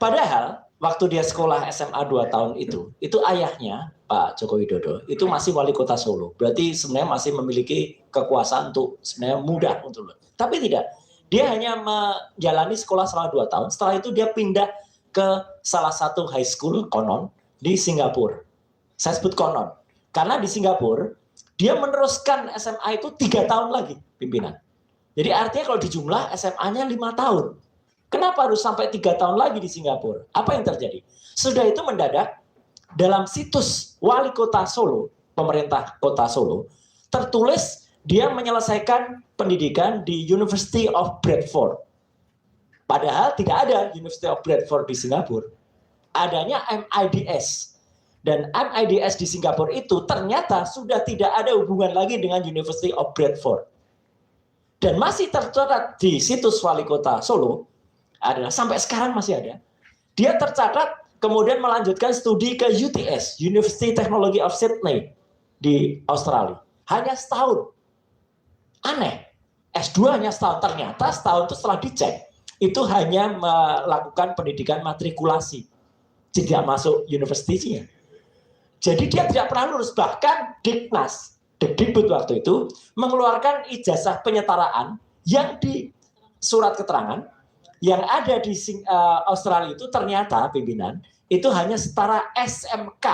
Padahal waktu dia sekolah SMA 2 tahun itu ayahnya Pak Joko Widodo itu masih wali kota Solo. Berarti sebenarnya masih memiliki kekuasaan untuk sebenarnya mudah untuk. Tapi tidak. Dia hanya menjalani sekolah selama 2 tahun. Setelah itu dia pindah ke salah satu high school konon di Singapura. Saya sebut konon. Karena di Singapura dia meneruskan SMA itu 3 tahun lagi pimpinan. Jadi artinya kalau dijumlah SMA-nya 5 tahun. Kenapa harus sampai 3 tahun lagi di Singapura? Apa yang terjadi? Sudah itu mendadak dalam situs wali kota Solo, pemerintah kota Solo, tertulis dia menyelesaikan pendidikan di University of Bradford. Padahal tidak ada University of Bradford di Singapura. Adanya MIDS. Dan MIDS di Singapura itu ternyata sudah tidak ada hubungan lagi dengan University of Bradford. Dan masih tercatat di situs wali kota Solo, adalah sampai sekarang masih ada. Dia tercatat kemudian melanjutkan studi ke UTS, University Technology of Sydney di Australia. Hanya setahun. Aneh. S2 hanya setahun. Ternyata setahun itu setelah dicek, itu hanya melakukan pendidikan matrikulasi. Tidak masuk universitinya. Jadi dia tidak pernah lulus. Bahkan Diknas, Dikbud waktu itu, mengeluarkan ijazah penyetaraan yang di surat keterangan yang ada di Australia itu ternyata pimpinan itu hanya setara SMK,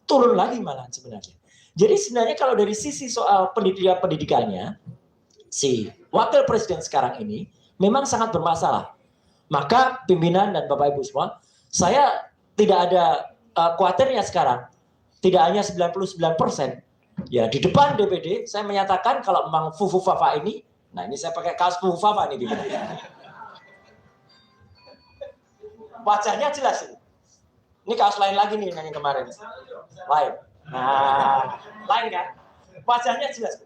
turun lagi malah sebenarnya. Jadi sebenarnya kalau dari sisi soal pendidikannya, si wakil presiden sekarang ini memang sangat bermasalah. Maka pimpinan dan Bapak Ibu semua, saya tidak ada khawatirnya sekarang, tidak hanya 99%. Ya di depan DPD saya menyatakan kalau memang Fufu Fafa ini, nah ini saya pakai kaos Fufu Fafa nih pimpinan. Wajahnya jelas ini. Ini kaos lain lagi nih yang kemarin. Lain. Nah, lain kan? Wajahnya jelas.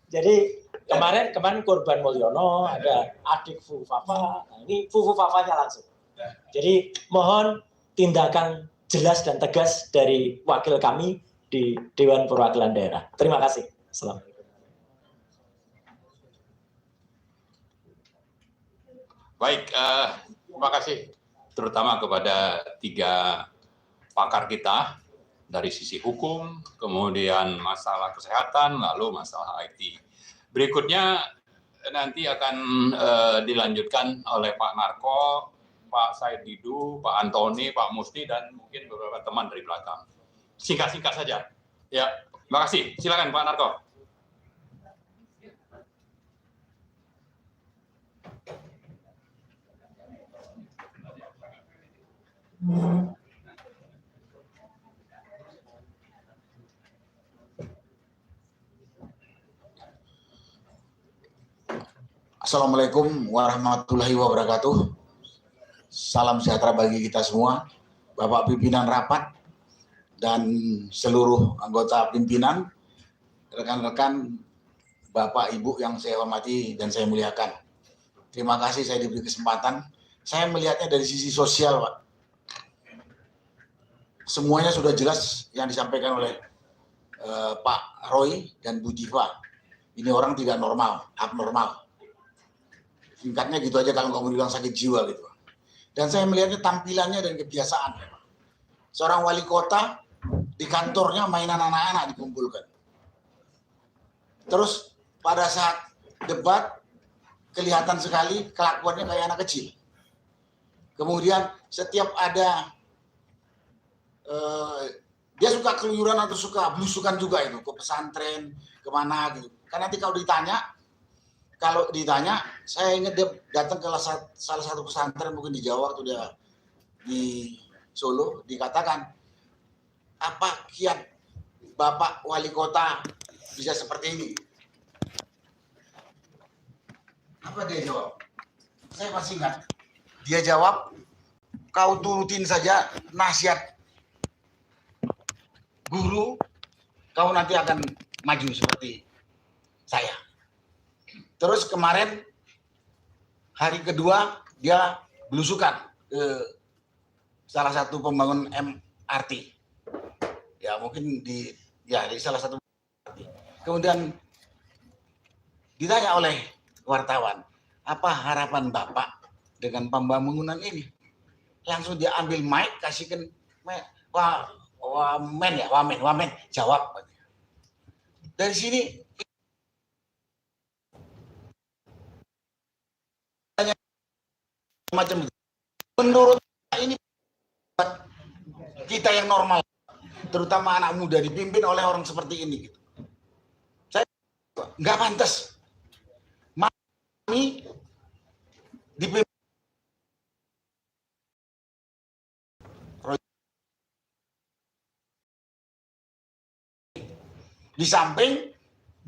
Jadi kemarin Korban Mulyono, ada adik Fufu Fafa. Nah, ini Fufu Fafanya langsung. Jadi mohon tindakan jelas dan tegas dari wakil kami di Dewan Perwakilan Daerah. Terima kasih. Assalamualaikum. Baik, terima kasih terutama kepada 3 pakar kita dari sisi hukum, kemudian masalah kesehatan, lalu masalah IT. Berikutnya nanti akan dilanjutkan oleh Pak Narko, Pak Said Didu, Pak Antoni, Pak Musni, dan mungkin beberapa teman dari belakang. Singkat-singkat saja. Ya, terima kasih. Silakan Pak Narko. Assalamualaikum warahmatullahi wabarakatuh. Salam sejahtera bagi kita semua, Bapak pimpinan rapat dan seluruh anggota pimpinan, rekan-rekan, Bapak Ibu yang saya hormati dan saya muliakan. Terima kasih saya diberi kesempatan. Saya melihatnya dari sisi sosial, Pak. Semuanya sudah jelas yang disampaikan oleh Pak Roy dan Bu Diva. Ini orang tidak normal, abnormal. Singkatnya gitu aja kalau kamu bilang sakit jiwa gitu. Dan saya melihatnya tampilannya dan kebiasaan. Seorang wali kota di kantornya mainan anak-anak dikumpulkan. Terus pada saat debat kelihatan sekali kelakuannya kayak anak kecil. Kemudian setiap ada dia suka keluyuran atau suka belusukan juga itu ke pesantren kemana gitu. Karena nanti kalau ditanya, saya ingat dia datang ke salah satu pesantren mungkin di Jawa waktu dia di Solo, dikatakan apa kiat Bapak Wali Kota bisa seperti ini? Apa dia jawab? Saya masih ingat. Dia jawab, kau turutin saja nasihat guru, kau nanti akan maju seperti saya. Terus kemarin hari kedua dia belusukan ke salah satu pembangun MRT. Ya mungkin di salah satu MRT. Kemudian ditanya oleh wartawan, apa harapan Bapak dengan pembangunan ini? Langsung dia ambil mic, kasihkan Wamen, jawab. Dari sini macam itu. Menurut ini kita yang normal, terutama anak muda dipimpin oleh orang seperti ini. Gitu. Saya nggak pantas. Kami dipimpin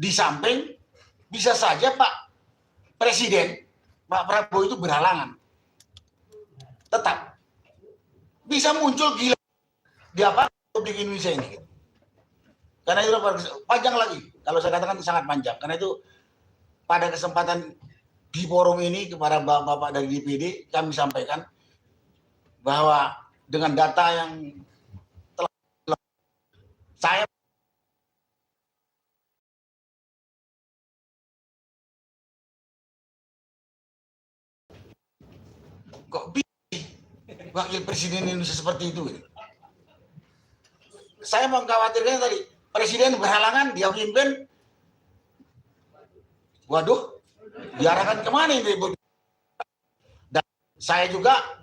di samping bisa saja Pak Presiden Pak Prabowo itu berhalangan. Tetap bisa muncul gila di apa Republik Indonesia ini. Karena itu panjang lagi. Kalau saya katakan sangat panjang. Karena itu pada kesempatan di forum ini kepada bapak-bapak dari DPD kami sampaikan bahwa dengan data yang telah saya kok wakil presiden Indonesia seperti itu. Saya mengkhawatirkan tadi presiden berhalangan dia pimpin. Waduh, diarahkan kemana ini? Dan saya juga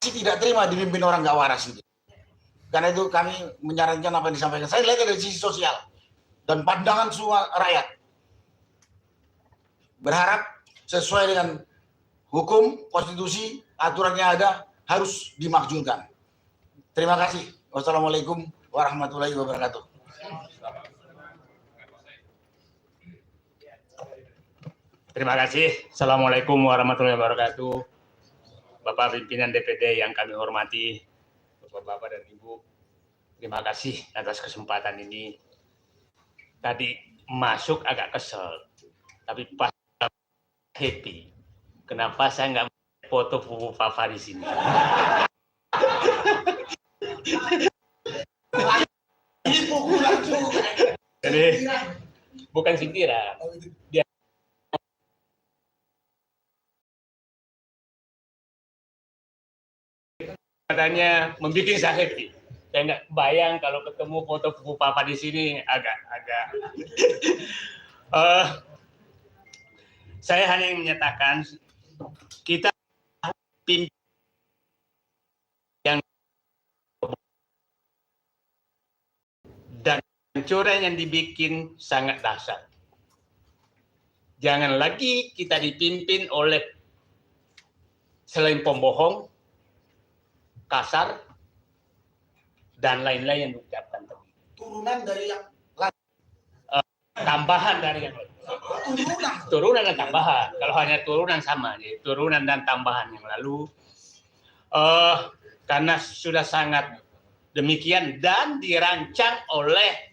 tidak terima dipimpin orang nggak waras itu. Karena itu kami menyarankan apa yang disampaikan. Saya lihat dari sisi sosial dan pandangan semua rakyat. Berharap sesuai dengan hukum, konstitusi, aturan yang ada harus dimakzulkan. Terima kasih. Wassalamualaikum warahmatullahi wabarakatuh. Terima kasih. Assalamualaikum warahmatullahi wabarakatuh. Bapak pimpinan DPD yang kami hormati, Bapak-bapak dan Ibu, terima kasih atas kesempatan ini. Tadi masuk agak kesel, tapi pas happy. Kenapa saya nggak foto Fufu Fafa di sini. Jadi bukan sindiran. Dia katanya membuat saya happy. Saya nggak bayang kalau ketemu foto Fufu Fafa di sini agak. Saya hanya ingin menyatakan kita pimpin yang dan hancuran yang dibikin sangat dahsyat. Jangan lagi kita dipimpin oleh selain pembohong, kasar, dan lain-lain yang diucapkan tadi. Turunan dari yang Tambahan dari yang lain. Turunan dan tambahan. Kalau hanya turunan sama, jadi turunan dan tambahan yang lalu. Karena sudah sangat demikian dan dirancang oleh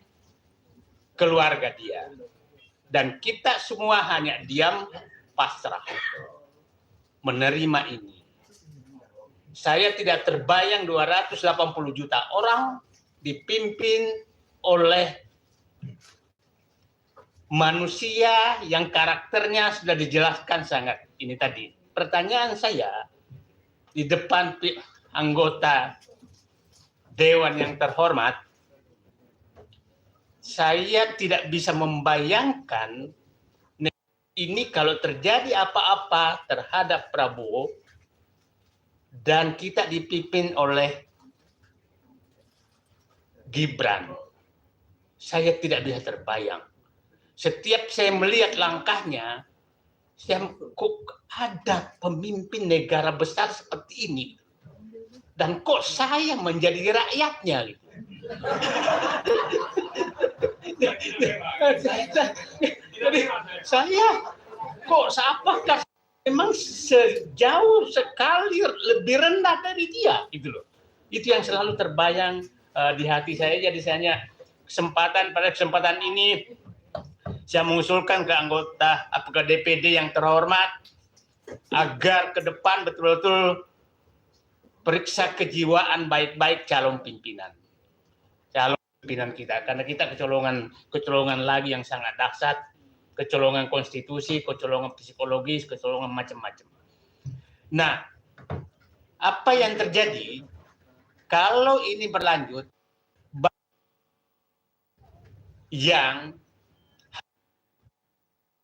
keluarga dia. Dan kita semua hanya diam pasrah menerima ini. Saya tidak terbayang 280 juta orang dipimpin oleh manusia yang karakternya sudah dijelaskan sangat ini tadi. Pertanyaan saya di depan anggota Dewan yang terhormat, saya tidak bisa membayangkan ini kalau terjadi apa-apa terhadap Prabowo dan kita dipimpin oleh Gibran. Saya tidak bisa terbayang. Setiap saya melihat langkahnya, saya kok ada pemimpin negara besar seperti ini. Dan kok saya menjadi rakyatnya gitu. Jadi saya kok apakah memang sejauh sekali lebih rendah dari dia gitu loh. Itu yang selalu terbayang di hati saya. Jadi saya pada kesempatan ini saya mengusulkan ke anggota ke DPD yang terhormat agar ke depan betul-betul periksa kejiwaan baik-baik calon pimpinan kita, karena kita kecolongan lagi yang sangat dahsyat, kecolongan konstitusi, kecolongan psikologis, kecolongan macam-macam. Nah, apa yang terjadi kalau ini berlanjut, yang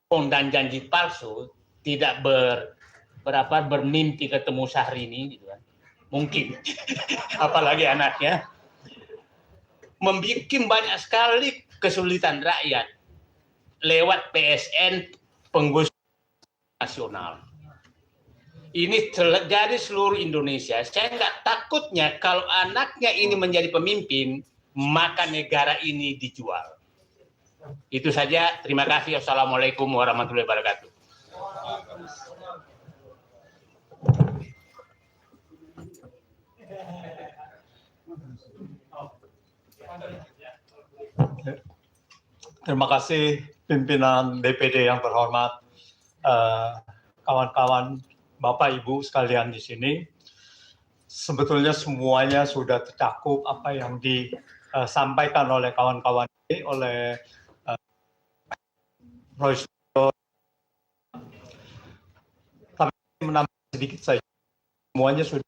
dan janji palsu tidak bermimpi ketemu Syahrini gitu kan. Mungkin apalagi anaknya membuat banyak sekali kesulitan rakyat lewat PSN penggus nasional. Ini terjadi seluruh Indonesia. Saya nggak takutnya kalau anaknya ini menjadi pemimpin, maka negara ini dijual. Itu saja. Terima kasih. Assalamualaikum warahmatullahi wabarakatuh. Terima kasih pimpinan DPD yang terhormat, kawan-kawan, Bapak Ibu sekalian di sini. Sebetulnya semuanya sudah tercakup apa yang disampaikan oleh kawan-kawan ini, oleh Roy Suryo. Tapi menambah sedikit saja, semuanya sudah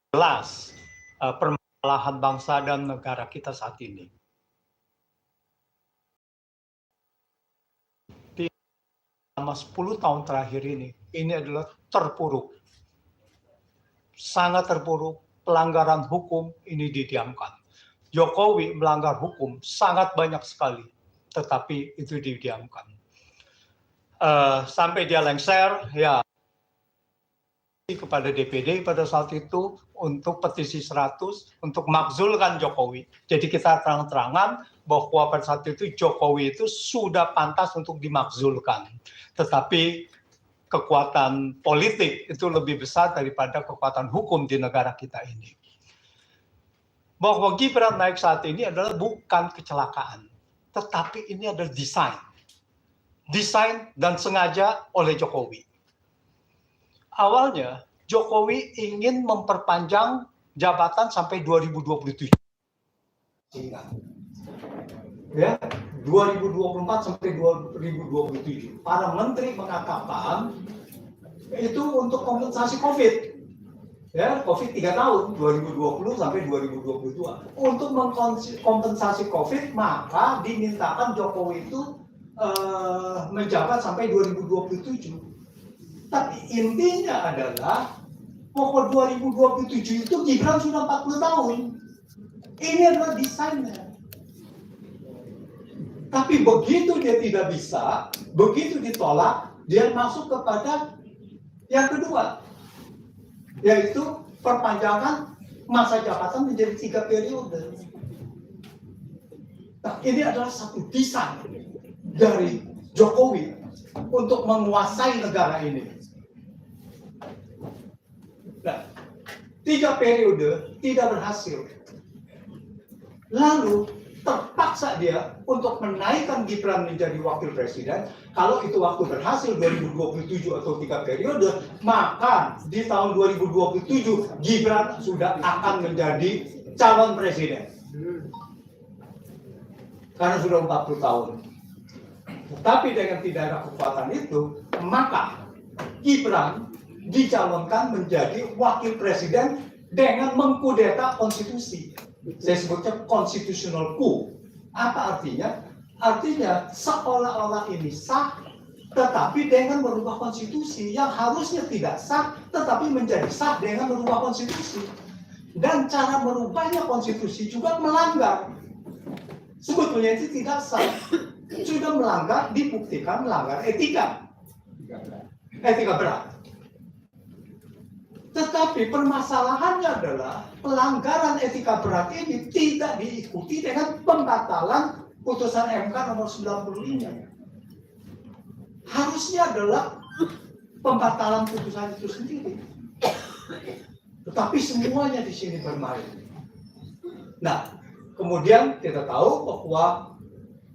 jelas permasalahan bangsa dan negara kita saat ini. Selama 10 tahun terakhir ini adalah terpuruk. Sangat terpuruk, pelanggaran hukum ini didiamkan. Jokowi melanggar hukum sangat banyak sekali, tetapi itu didiamkan. Sampai dia lengser, ya, kepada DPD pada saat itu untuk petisi 100 untuk makzulkan Jokowi. Jadi kita terang-terangan bahwa pada saat itu Jokowi itu sudah pantas untuk dimakzulkan. Tetapi kekuatan politik itu lebih besar daripada kekuatan hukum di negara kita ini. Bahwa Gibran naik saat ini adalah bukan kecelakaan, tetapi ini adalah desain. desain dan sengaja oleh Jokowi. Awalnya Jokowi ingin memperpanjang jabatan sampai 2027. Ya, 2024 sampai 2027. Para menteri mengatakan itu untuk kompensasi COVID. Ya, COVID 3 tahun, 2020 sampai 2022. Untuk mengkompensasi COVID, maka dimintakan Jokowi itu menjabat sampai 2027. Tapi intinya adalah pokok 2027 itu Gibran sudah 40 tahun. Ini adalah desainnya. Tapi begitu dia tidak bisa, begitu ditolak, dia masuk kepada yang kedua, yaitu perpanjangan masa jabatan menjadi 3 periode. Nah, ini adalah satu desain dari Jokowi untuk menguasai negara ini. Nah, 3 periode tidak berhasil. Lalu terpaksa dia untuk menaikkan Gibran menjadi wakil presiden. Kalau itu waktu berhasil 2027 atau 3 periode, maka di tahun 2027 Gibran sudah akan menjadi calon presiden. Karena sudah 40 tahun. Tapi dengan tidak ada kekuatan itu, maka Gibran dicalonkan menjadi wakil presiden dengan mengkudeta konstitusi. Saya sebutnya constitutional coup. Apa artinya? Artinya seolah-olah ini sah, tetapi dengan merubah konstitusi yang harusnya tidak sah, tetapi menjadi sah dengan merubah konstitusi. Dan cara merubahnya konstitusi juga melanggar. Sebetulnya itu tidak sah. Sudah melanggar, dibuktikan melanggar etika. Etika berat. Tetapi permasalahannya adalah pelanggaran etika berat ini tidak diikuti dengan pembatalan putusan MK nomor 95. Harusnya adalah pembatalan putusan itu sendiri. Tetapi semuanya di sini bermain. Nah, kemudian kita tahu bahwa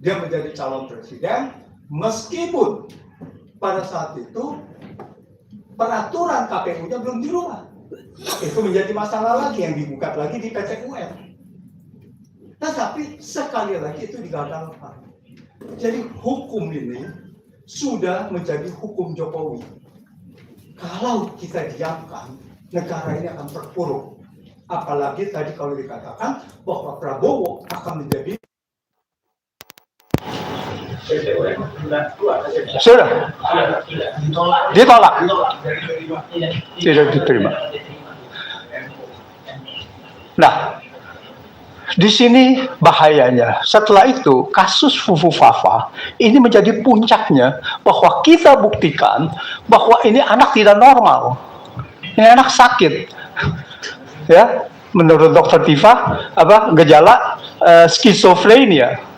dia menjadi calon presiden meskipun pada saat itu peraturan KPU-nya belum dirubah. Itu menjadi masalah lagi yang digugat lagi di PT UN. Tetapi sekali lagi itu digagalkan. Jadi hukum ini sudah menjadi hukum Jokowi. Kalau kita diamkan, negara ini akan terpuruk. Apalagi tadi kalau dikatakan bahwa Prabowo akan menjadi sudah ditolak, tidak diterima. Nah, di sini bahayanya. Setelah itu kasus Fufu Fafa ini menjadi puncaknya bahwa kita buktikan bahwa ini anak tidak normal, ini anak sakit, ya. Menurut Dokter Tifa, gejala skizofrenia.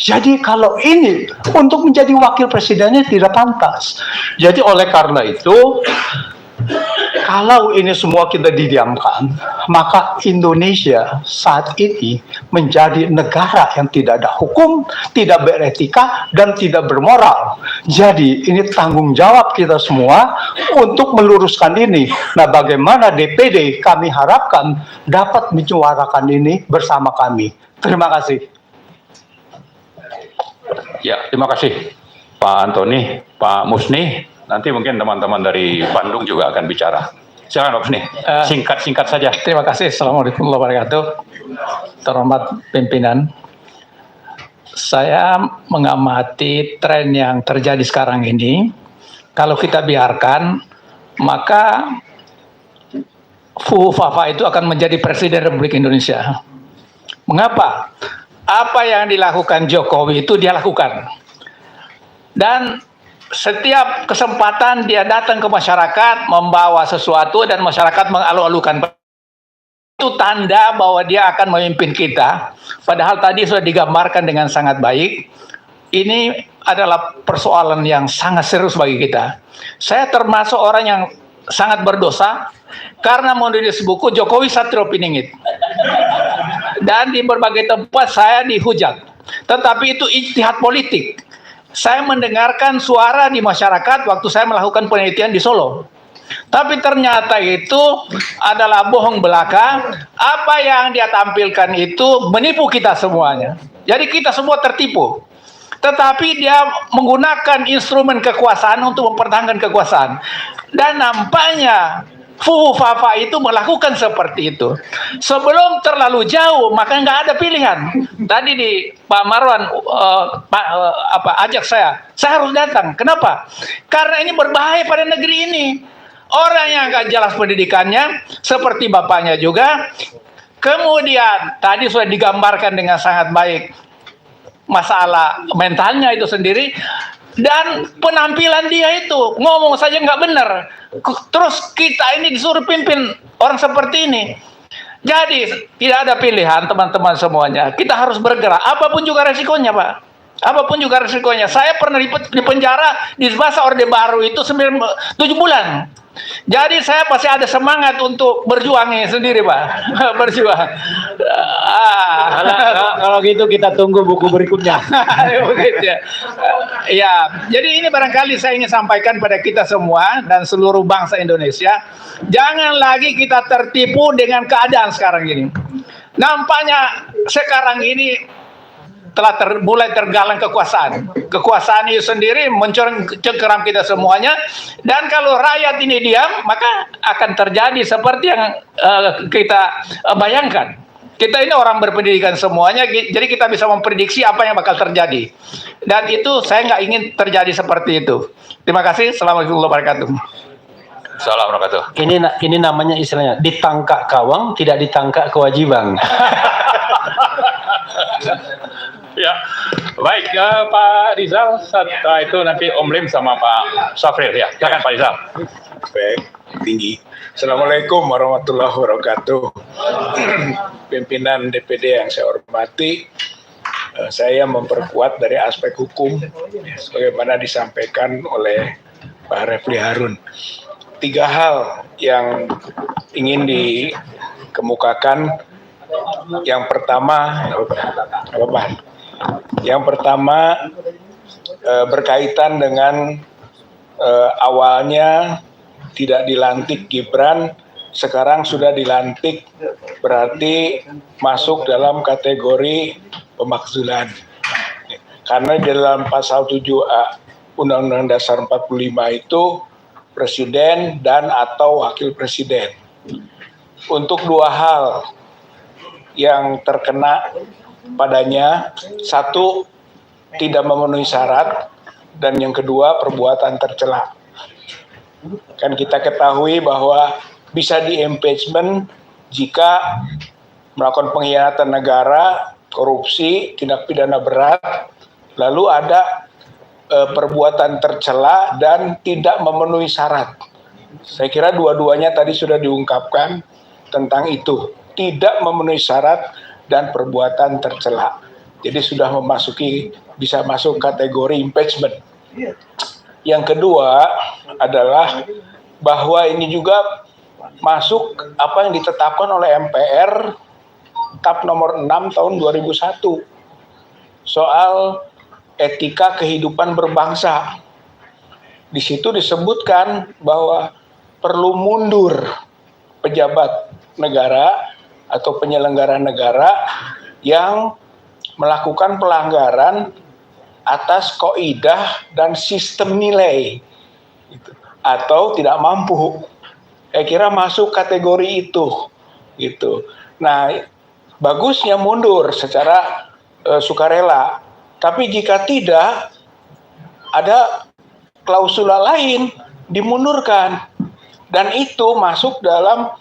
Jadi kalau ini untuk menjadi wakil presidennya tidak pantas. Jadi oleh karena itu, kalau ini semua kita didiamkan, maka Indonesia saat ini menjadi negara yang tidak ada hukum, tidak beretika, dan tidak bermoral. Jadi ini tanggung jawab kita semua untuk meluruskan ini. Nah, bagaimana DPD kami harapkan dapat menyuarakan ini bersama kami. Terima kasih. Ya, terima kasih Pak Antoni, Pak Musni. Nanti mungkin teman-teman dari Bandung juga akan bicara. Silakan Pak Musni, singkat-singkat saja. Terima kasih. Assalamualaikum warahmatullahi wabarakatuh. Terhormat pimpinan, saya mengamati tren yang terjadi sekarang ini. Kalau kita biarkan, maka Fufu Fafa itu akan menjadi Presiden Republik Indonesia. Mengapa? Apa yang dilakukan Jokowi itu dia lakukan. Dan setiap kesempatan dia datang ke masyarakat membawa sesuatu dan masyarakat mengalu-alukan. Itu tanda bahwa dia akan memimpin kita. Padahal tadi sudah digambarkan dengan sangat baik. Ini adalah persoalan yang sangat serius bagi kita. Saya termasuk orang yang sangat berdosa karena menulis buku Jokowi Satrio Piningit. Dan di berbagai tempat saya dihujat. Tetapi itu ijtihad politik. saya mendengarkan suara di masyarakat waktu saya melakukan penelitian di Solo. Tapi ternyata itu adalah bohong belaka. Apa yang dia tampilkan itu menipu kita semuanya. Jadi kita semua tertipu. Tetapi dia menggunakan instrumen kekuasaan untuk mempertahankan kekuasaan. Dan nampaknya Fuhu Fafa itu melakukan seperti itu. Sebelum terlalu jauh, maka nggak ada pilihan. Tadi di Pak Marwan ajak saya harus datang. Kenapa? Karena ini berbahaya pada negeri ini. Orang yang nggak jelas pendidikannya, seperti bapaknya juga. Kemudian tadi sudah digambarkan dengan sangat baik masalah mentalnya itu sendiri, dan penampilan dia itu ngomong saja nggak benar. Terus kita ini disuruh pimpin orang seperti ini. Jadi tidak ada pilihan teman-teman semuanya. Kita harus bergerak, apapun juga resikonya, Pak. Apapun juga resikonya. Saya pernah di penjara di masa Orde Baru itu 7 bulan. Jadi saya pasti ada semangat untuk berjuang sendiri, Pak. Berjuang. Kalau gitu kita tunggu buku berikutnya. Ya, jadi ini barangkali saya ingin sampaikan pada kita semua dan seluruh bangsa Indonesia, jangan lagi kita tertipu dengan keadaan sekarang ini. Nampaknya sekarang ini telah mulai tergalang kekuasaan. Kekuasaan itu sendiri mencengkeram kita semuanya. Dan kalau rakyat ini diam, maka akan terjadi seperti yang kita bayangkan. Kita ini orang berpendidikan semuanya, jadi kita bisa memprediksi apa yang bakal terjadi. Dan itu saya nggak ingin terjadi seperti itu. Terima kasih. Assalamualaikum warahmatullahi wabarakatuh. Assalamualaikum warahmatullahi wabarakatuh. Ini namanya istilahnya ditangkap kawang, tidak ditangkap kewajiban. Ya, baik Pak Rizal, setelah itu nanti Om Lim sama Pak Safril ya. Silakan Pak Rizal. Baik, tinggi. Assalamualaikum warahmatullahi wabarakatuh. Pimpinan DPD yang saya hormati, saya memperkuat dari aspek hukum, sebagaimana disampaikan oleh Pak Refli Harun. 3 hal yang ingin dikemukakan. Yang pertama, berkaitan dengan awalnya tidak dilantik Gibran, sekarang sudah dilantik, berarti masuk dalam kategori pemakzulan. Karena di dalam pasal 7A Undang-Undang Dasar 45 itu presiden dan atau wakil presiden. Untuk 2 hal yang terkena padanya, 1 tidak memenuhi syarat, dan yang kedua perbuatan tercela. Kan kita ketahui bahwa bisa di-impeachment jika melakukan pengkhianatan negara, korupsi, tindak pidana berat, lalu ada perbuatan tercela dan tidak memenuhi syarat. Saya kira dua-duanya tadi sudah diungkapkan tentang itu. Tidak memenuhi syarat dan perbuatan tercela. Jadi sudah bisa masuk kategori impeachment. Yang kedua adalah bahwa ini juga masuk apa yang ditetapkan oleh MPR TAP nomor 6 tahun 2001 soal etika kehidupan berbangsa. Di situ disebutkan bahwa perlu mundur pejabat negara atau penyelenggara negara yang melakukan pelanggaran atas kaidah dan sistem nilai atau tidak mampu. Saya kira masuk kategori itu gitu. Nah, bagusnya mundur secara sukarela. Tapi jika tidak, ada klausula lain dimundurkan. Dan itu masuk dalam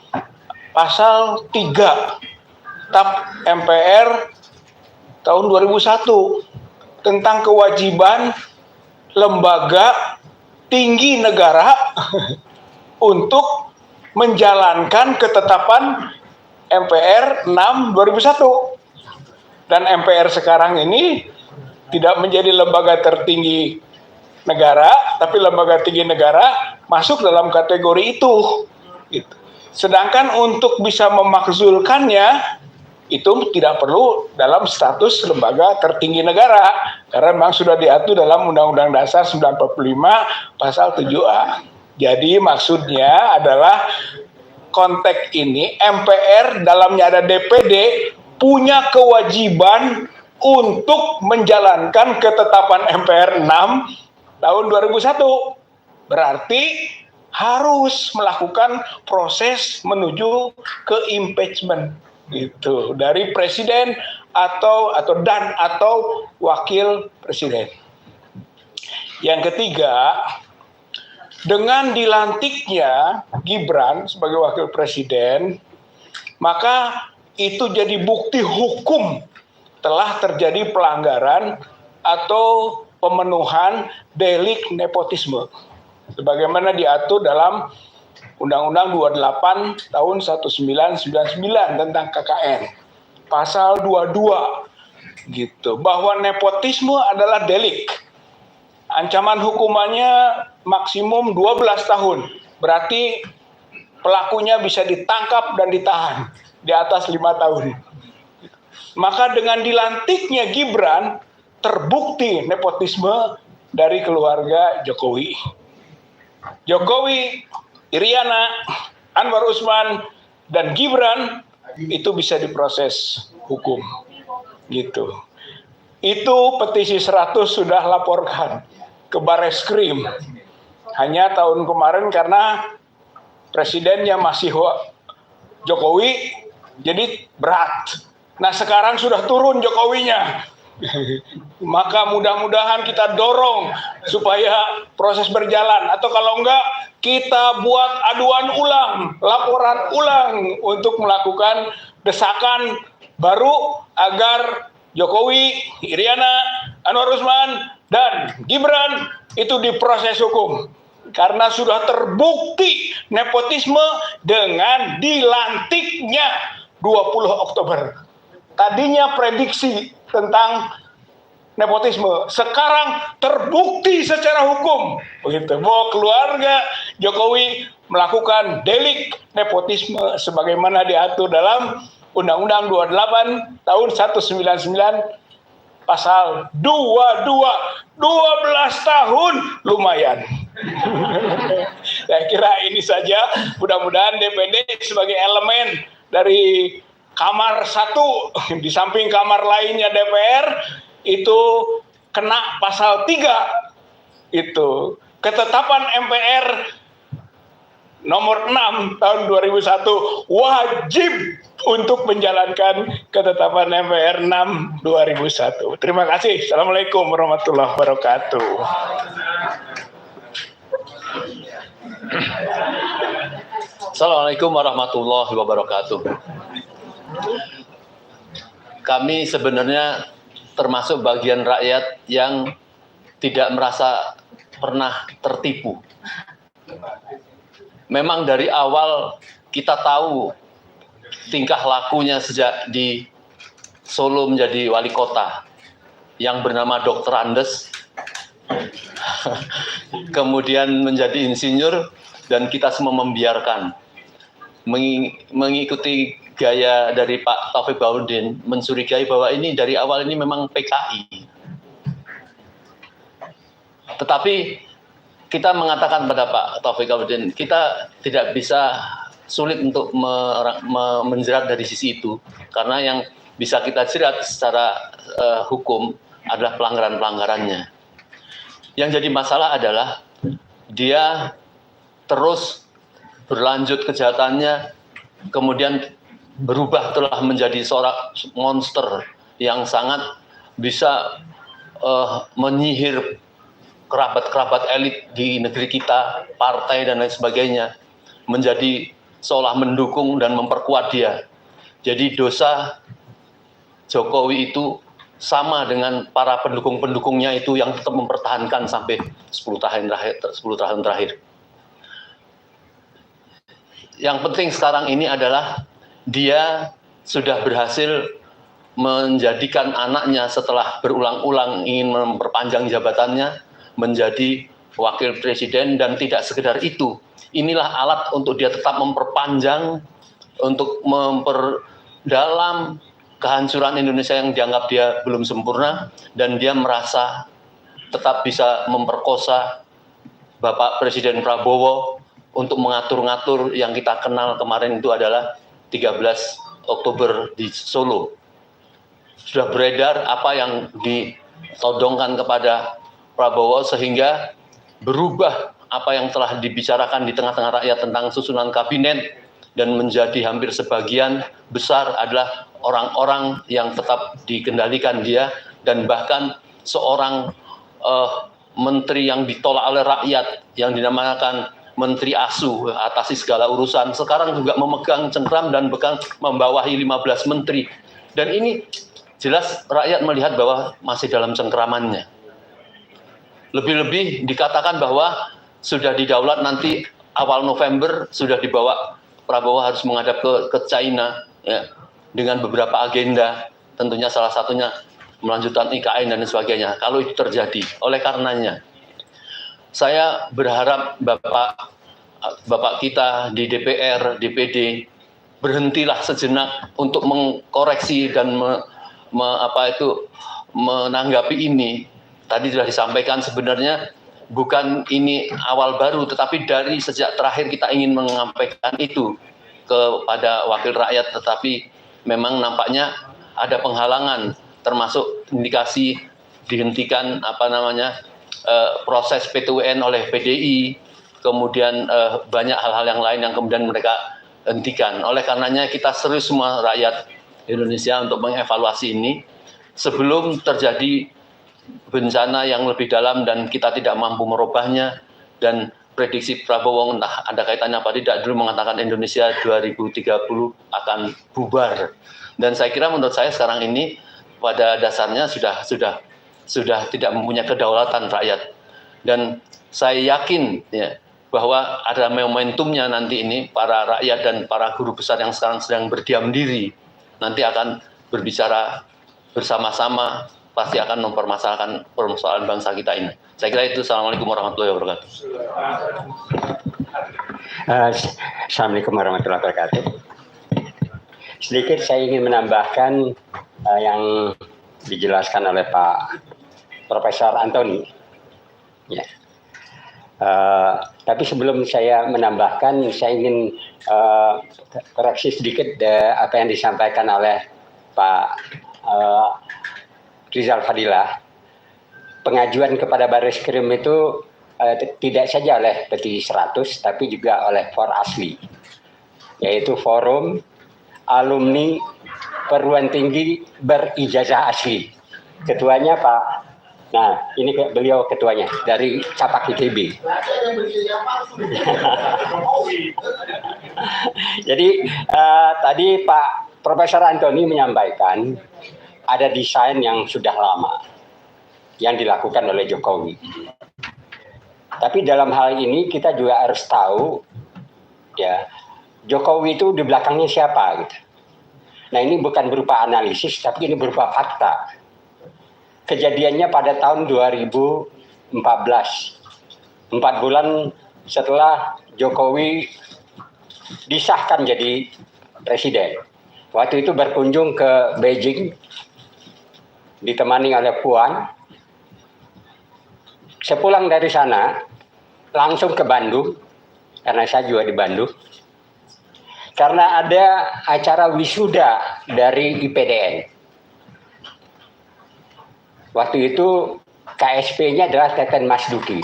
pasal 3 TAP MPR tahun 2001 tentang kewajiban lembaga tinggi negara untuk menjalankan ketetapan MPR 6 2001. Dan MPR sekarang ini tidak menjadi lembaga tertinggi negara, tapi lembaga tinggi negara masuk dalam kategori itu. Gitu. Sedangkan untuk bisa memakzulkannya, itu tidak perlu dalam status lembaga tertinggi negara. Karena memang sudah diatur dalam Undang-Undang Dasar 1945 pasal 7A. Jadi maksudnya adalah konteks ini MPR dalamnya ada DPD punya kewajiban untuk menjalankan ketetapan MPR 6 tahun 2001. Berarti harus melakukan proses menuju ke impeachment gitu dari presiden atau wakil presiden. Yang ketiga, dengan dilantiknya Gibran sebagai wakil presiden, maka itu jadi bukti hukum telah terjadi pelanggaran atau pemenuhan delik nepotisme sebagaimana diatur dalam Undang-Undang 28 tahun 1999 tentang KKN pasal 22 gitu, bahwa nepotisme adalah delik. Ancaman hukumannya maksimum 12 tahun. Berarti pelakunya bisa ditangkap dan ditahan di atas 5 tahun. Maka dengan dilantiknya Gibran terbukti nepotisme dari keluarga Jokowi. Jokowi, Iriana, Anwar Usman, dan Gibran itu bisa diproses hukum. Gitu. Itu petisi 100 sudah laporkan ke Barreskrim. Hanya tahun kemarin karena presidennya masih Jokowi, jadi berat. Nah sekarang sudah turun Jokowinya. Maka mudah-mudahan kita dorong supaya proses berjalan. Atau kalau enggak, kita buat aduan ulang, laporan ulang untuk melakukan desakan baru agar Jokowi, Iriana, Anwar Usman, dan Gibran itu diproses hukum. Karena sudah terbukti nepotisme dengan dilantiknya 20 Oktober. Tadinya prediksi tentang nepotisme, sekarang terbukti secara hukum. Begitu, bahwa keluarga Jokowi melakukan delik nepotisme sebagaimana diatur dalam Undang-Undang 28 tahun 1999 pasal 22, 12 tahun lumayan. Saya kira ini saja, mudah-mudahan DPD sebagai elemen dari kamar satu di samping kamar lainnya DPR itu kena pasal 3 itu ketetapan MPR nomor 6 tahun 2001 wajib untuk menjalankan ketetapan MPR 6 2001. Terima kasih. Assalamualaikum warahmatullahi wabarakatuh. Assalamualaikum warahmatullahi wabarakatuh. Kami sebenarnya termasuk bagian rakyat yang tidak merasa pernah tertipu. Memang dari awal kita tahu tingkah lakunya sejak di Solo menjadi wali kota yang bernama Dr. Andes, kemudian menjadi insinyur, dan kita semua membiarkan mengikuti gaya dari Pak Taufik Baharudin, mencurigai bahwa ini dari awal ini memang PKI. Tetapi kita mengatakan pada Pak Taufik Baharudin, kita tidak bisa, sulit untuk menjerat dari sisi itu, karena yang bisa kita jerat secara hukum adalah pelanggaran-pelanggarannya. Yang jadi masalah adalah dia terus berlanjut kejahatannya, kemudian berubah telah menjadi seorang monster yang sangat bisa menyihir kerabat-kerabat elit di negeri kita, partai dan lain sebagainya, menjadi seolah mendukung dan memperkuat dia. Jadi dosa Jokowi itu sama dengan para pendukung-pendukungnya itu yang tetap mempertahankan sampai 10 tahun terakhir. Yang penting sekarang ini adalah dia sudah berhasil menjadikan anaknya setelah berulang-ulang ingin memperpanjang jabatannya menjadi wakil presiden, dan tidak sekedar itu. Inilah alat untuk dia tetap memperpanjang, untuk memperdalam kehancuran Indonesia yang dianggap dia belum sempurna, dan dia merasa tetap bisa memperkosa Bapak Presiden Prabowo untuk mengatur-ngatur yang kita kenal kemarin itu adalah 13 Oktober di Solo. Sudah beredar apa yang ditodongkan kepada Prabowo sehingga berubah apa yang telah dibicarakan di tengah-tengah rakyat tentang susunan kabinet, dan menjadi hampir sebagian besar adalah orang-orang yang tetap dikendalikan dia, dan bahkan seorang menteri yang ditolak oleh rakyat yang dinamakan Menteri ASU, atasi segala urusan, sekarang juga memegang cengkram dan bahkan membawahi 15 menteri. Dan ini jelas rakyat melihat bahwa masih dalam cengkramannya. Lebih-lebih dikatakan bahwa sudah didaulat nanti awal November, sudah dibawa Prabowo harus menghadap ke China ya, dengan beberapa agenda, tentunya salah satunya melanjutkan IKN dan sebagainya. Kalau itu terjadi, oleh karenanya saya berharap Bapak kita di DPR, DPD berhentilah sejenak untuk mengkoreksi dan menanggapi ini. Tadi sudah disampaikan sebenarnya bukan ini awal baru, tetapi dari sejak terakhir kita ingin menyampaikan itu kepada wakil rakyat, tetapi memang nampaknya ada penghalangan, termasuk indikasi dihentikan proses PT-UN oleh PDI, kemudian banyak hal-hal yang lain yang kemudian mereka hentikan. Oleh karenanya kita serius semua rakyat Indonesia untuk mengevaluasi ini sebelum terjadi bencana yang lebih dalam dan kita tidak mampu merubahnya. Dan prediksi Prabowo entah ada kaitannya apa tidak, dulu mengatakan Indonesia 2030 akan bubar. Dan saya kira menurut saya sekarang ini pada dasarnya sudah tidak mempunyai kedaulatan rakyat. Dan saya yakin ya, bahwa ada momentumnya nanti ini para rakyat dan para guru besar yang sekarang sedang berdiam diri nanti akan berbicara bersama-sama, pasti akan mempermasalahkan permasalahan bangsa kita ini. Saya kira itu. Assalamualaikum warahmatullahi wabarakatuh. Assalamualaikum warahmatullahi wabarakatuh. Sedikit saya ingin menambahkan yang dijelaskan oleh Pak Profesor Antoni. Ya. Tapi sebelum saya menambahkan, saya ingin koreksi sedikit apa yang disampaikan oleh Pak Rizal Fadilah. Pengajuan kepada Baris-Krim itu tidak saja oleh Petisi 100, tapi juga oleh FOR ASLI, yaitu Forum Alumni Perguruan Tinggi Berijazah Asli. Ketuanya Pak, nah ini beliau ketuanya dari Capak ITB. Jadi tadi Pak Profesor Antoni menyampaikan ada desain yang sudah lama yang dilakukan oleh Jokowi. Tapi dalam hal ini kita juga harus tahu ya, Jokowi itu di belakangnya siapa gitu. Nah, ini bukan berupa analisis, tapi ini berupa fakta. Kejadiannya pada tahun 2014, 4 bulan setelah Jokowi disahkan jadi presiden. Waktu itu berkunjung ke Beijing, ditemani oleh Puan. Sepulang dari sana, langsung ke Bandung, karena saya juga di Bandung. Karena ada acara wisuda dari IPDN. Waktu itu KSP-nya adalah Teten Mas Duki.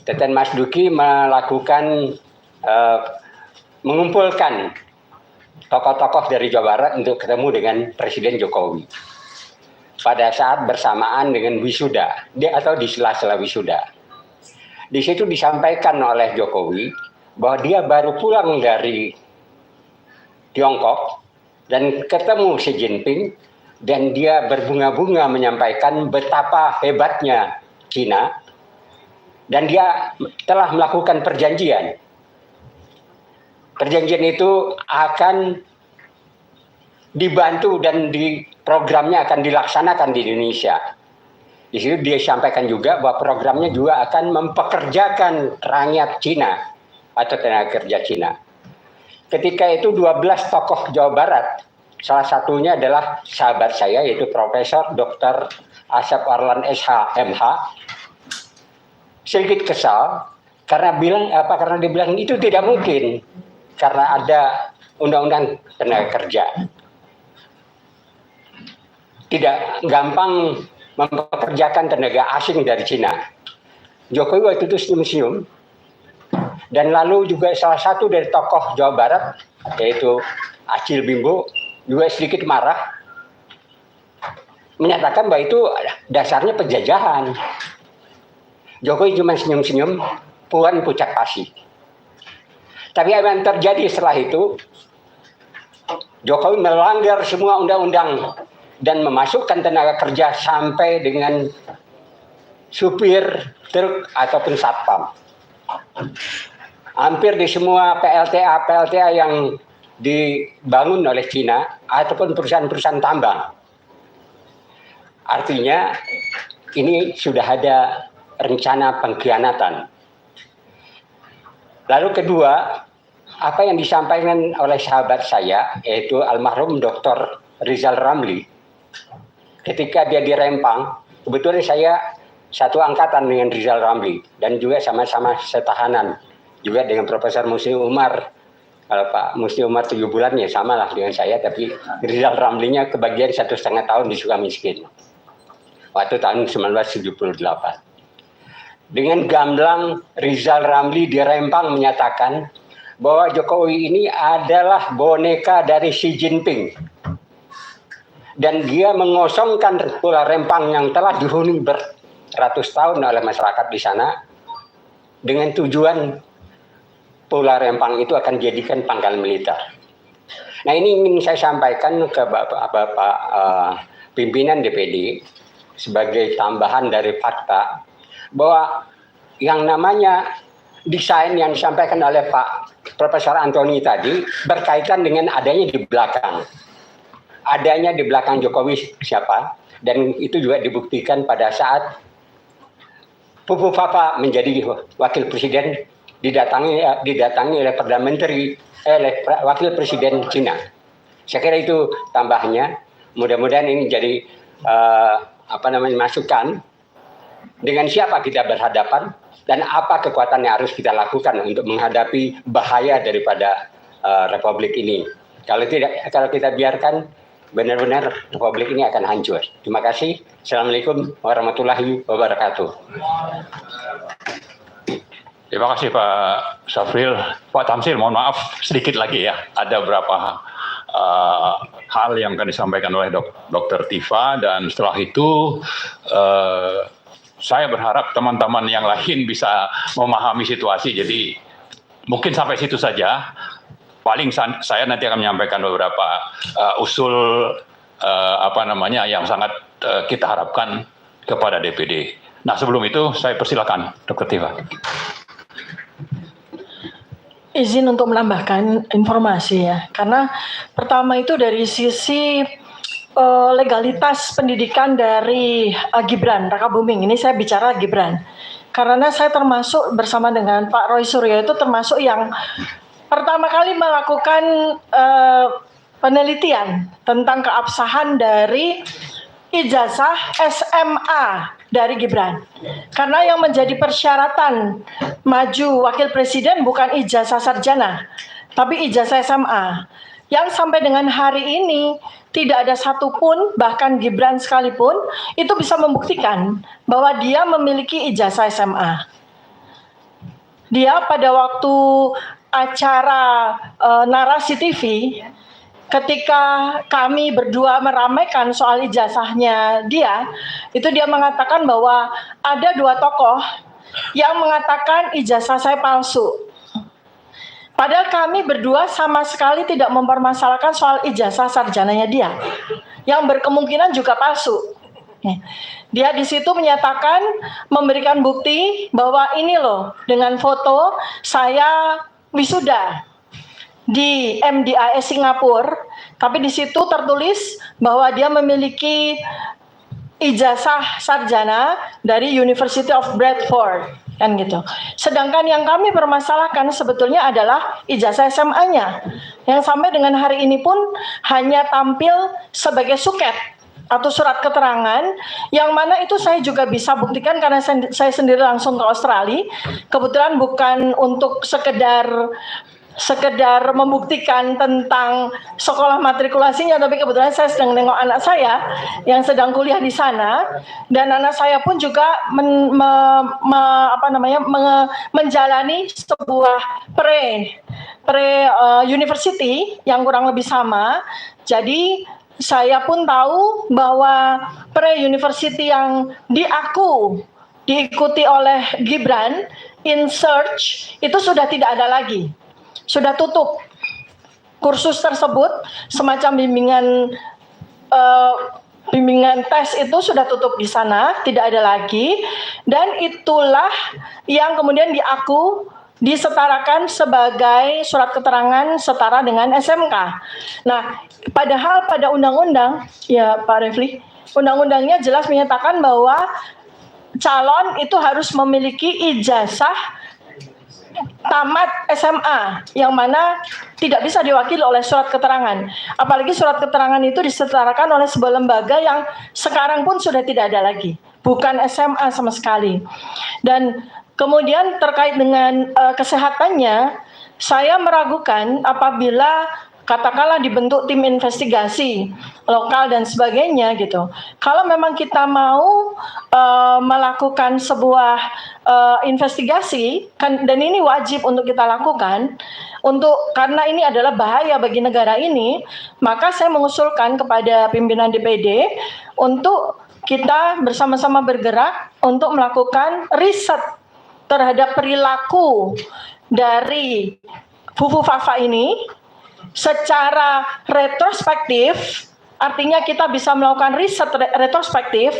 Teten Mas Duki melakukan, mengumpulkan tokoh-tokoh dari Jawa Barat untuk ketemu dengan Presiden Jokowi. Pada saat bersamaan dengan wisuda, atau di sela-sela wisuda. Di situ disampaikan oleh Jokowi bahwa dia baru pulang dari Tiongkok dan ketemu Xi Jinping, dan dia berbunga-bunga menyampaikan betapa hebatnya Cina, dan dia telah melakukan perjanjian. Perjanjian itu akan dibantu dan programnya akan dilaksanakan di Indonesia. Di situ dia sampaikan juga bahwa programnya juga akan mempekerjakan rakyat Cina atau tenaga kerja Cina. Ketika itu 12 tokoh Jawa Barat salah satunya adalah sahabat saya yaitu Profesor Dr. Asep Warlan SH MH. Sedikit kesal karena dia bilang itu tidak mungkin karena ada undang-undang tenaga kerja. Tidak gampang mempekerjakan tenaga asing dari Cina. Jokowi waktu itu senyum-senyum. Dan lalu juga salah satu dari tokoh Jawa Barat, yaitu Acil Bimbo, juga sedikit marah. Menyatakan bahwa itu dasarnya penjajahan. Jokowi cuma senyum-senyum, puan pucak pasi. Tapi apa yang terjadi setelah itu, Jokowi melanggar semua undang-undang dan memasukkan tenaga kerja sampai dengan supir truk ataupun satpam. Hampir di semua PLTA yang dibangun oleh Cina ataupun perusahaan-perusahaan tambang. Artinya ini sudah ada rencana pengkhianatan. Lalu kedua, apa yang disampaikan oleh sahabat saya yaitu almarhum Dr. Rizal Ramli ketika dia di Rempang, kebetulan saya satu angkatan dengan Rizal Ramli dan juga sama-sama setahanan juga dengan Profesor Musni Umar. Kalau Pak Musni Umar 7 bulan ya sama lah dengan saya, tapi Rizal Ramlinya kebagian 1,5 tahun di Sukamiskin waktu tahun 1978. Dengan gamblang Rizal Ramli di Rempang menyatakan bahwa Jokowi ini adalah boneka dari Xi Jinping. Dan dia mengosongkan Pulau Rempang yang telah dihuni beratus tahun oleh masyarakat di sana dengan tujuan Pulau Rempang itu akan dijadikan pangkalan militer. Nah ini ingin saya sampaikan ke Bapak pimpinan DPD sebagai tambahan dari fakta bahwa yang namanya desain yang disampaikan oleh Pak Profesor Antoni tadi berkaitan dengan adanya di belakang. Adanya di belakang Jokowi siapa, dan itu juga dibuktikan pada saat Fufu Fafa menjadi wakil presiden didatangi oleh Perdana Menteri wakil presiden Cina. Saya kira itu tambahnya. Mudah-mudahan ini jadi masukan dengan siapa kita berhadapan dan apa kekuatan yang harus kita lakukan untuk menghadapi bahaya daripada republik ini. Kalau kita biarkan, benar-benar republik ini akan hancur. Terima kasih. Assalamualaikum warahmatullahi wabarakatuh. Terima kasih Pak Syafril. Pak Tamsil, mohon maaf sedikit lagi ya. Ada beberapa hal yang akan disampaikan oleh Dr. Tifa, dan setelah itu saya berharap teman-teman yang lain bisa memahami situasi. Jadi mungkin sampai situ saja. Paling saya nanti akan menyampaikan beberapa usul yang sangat kita harapkan kepada DPD. Nah sebelum itu saya persilakan Dr. Tifa. Izin untuk menambahkan informasi ya, karena pertama itu dari sisi legalitas pendidikan dari Gibran Rakabuming. Ini saya bicara Gibran, karena saya termasuk bersama dengan Pak Roy Suryo itu termasuk yang pertama kali melakukan penelitian tentang keabsahan dari ijazah SMA dari Gibran. Karena yang menjadi persyaratan maju wakil presiden bukan ijazah sarjana, tapi ijazah SMA. Yang sampai dengan hari ini tidak ada satupun, bahkan Gibran sekalipun, itu bisa membuktikan bahwa dia memiliki ijazah SMA. Dia pada waktu acara Narasi TV, ketika kami berdua meramaikan soal ijazahnya dia, itu dia mengatakan bahwa ada 2 tokoh yang mengatakan ijazah saya palsu. Padahal kami berdua sama sekali tidak mempermasalahkan soal ijazah sarjananya dia, yang berkemungkinan juga palsu. Dia di situ menyatakan, memberikan bukti bahwa ini loh, dengan foto saya wisuda di MDIS Singapura, tapi di situ tertulis bahwa dia memiliki ijazah sarjana dari University of Bradford. kan gitu. Sedangkan yang kami permasalahkan sebetulnya adalah ijazah SMA-nya yang sampai dengan hari ini pun hanya tampil sebagai suket atau surat keterangan, yang mana itu saya juga bisa buktikan karena saya sendiri langsung ke Australia. Kebetulan bukan untuk sekedar membuktikan tentang sekolah matrikulasinya, tapi kebetulan saya sedang nengok anak saya yang sedang kuliah di sana, dan anak saya pun juga menjalani sebuah pre-university yang kurang lebih sama. Jadi saya pun tahu bahwa pre-university yang diikuti oleh Gibran in search itu sudah tidak ada lagi. Sudah tutup. Kursus tersebut, semacam bimbingan tes itu sudah tutup di sana, tidak ada lagi. Dan itulah yang kemudian disetarakan sebagai surat keterangan setara dengan SMK. Nah, padahal pada undang-undang, ya Pak Refli, undang-undangnya jelas menyatakan bahwa calon itu harus memiliki ijazah tamat SMA, yang mana tidak bisa diwakili oleh surat keterangan. Apalagi surat keterangan itu disetarakan oleh sebuah lembaga yang sekarang pun sudah tidak ada lagi, bukan SMA sama sekali. Dan kemudian terkait dengan kesehatannya, saya meragukan apabila katakanlah dibentuk tim investigasi lokal dan sebagainya gitu. Kalau memang kita mau melakukan sebuah investigasi, dan ini wajib untuk kita lakukan, karena ini adalah bahaya bagi negara ini, maka saya mengusulkan kepada pimpinan DPD untuk kita bersama-sama bergerak untuk melakukan riset terhadap perilaku dari Fufu Fafa ini secara retrospektif. Artinya kita bisa melakukan riset retrospektif,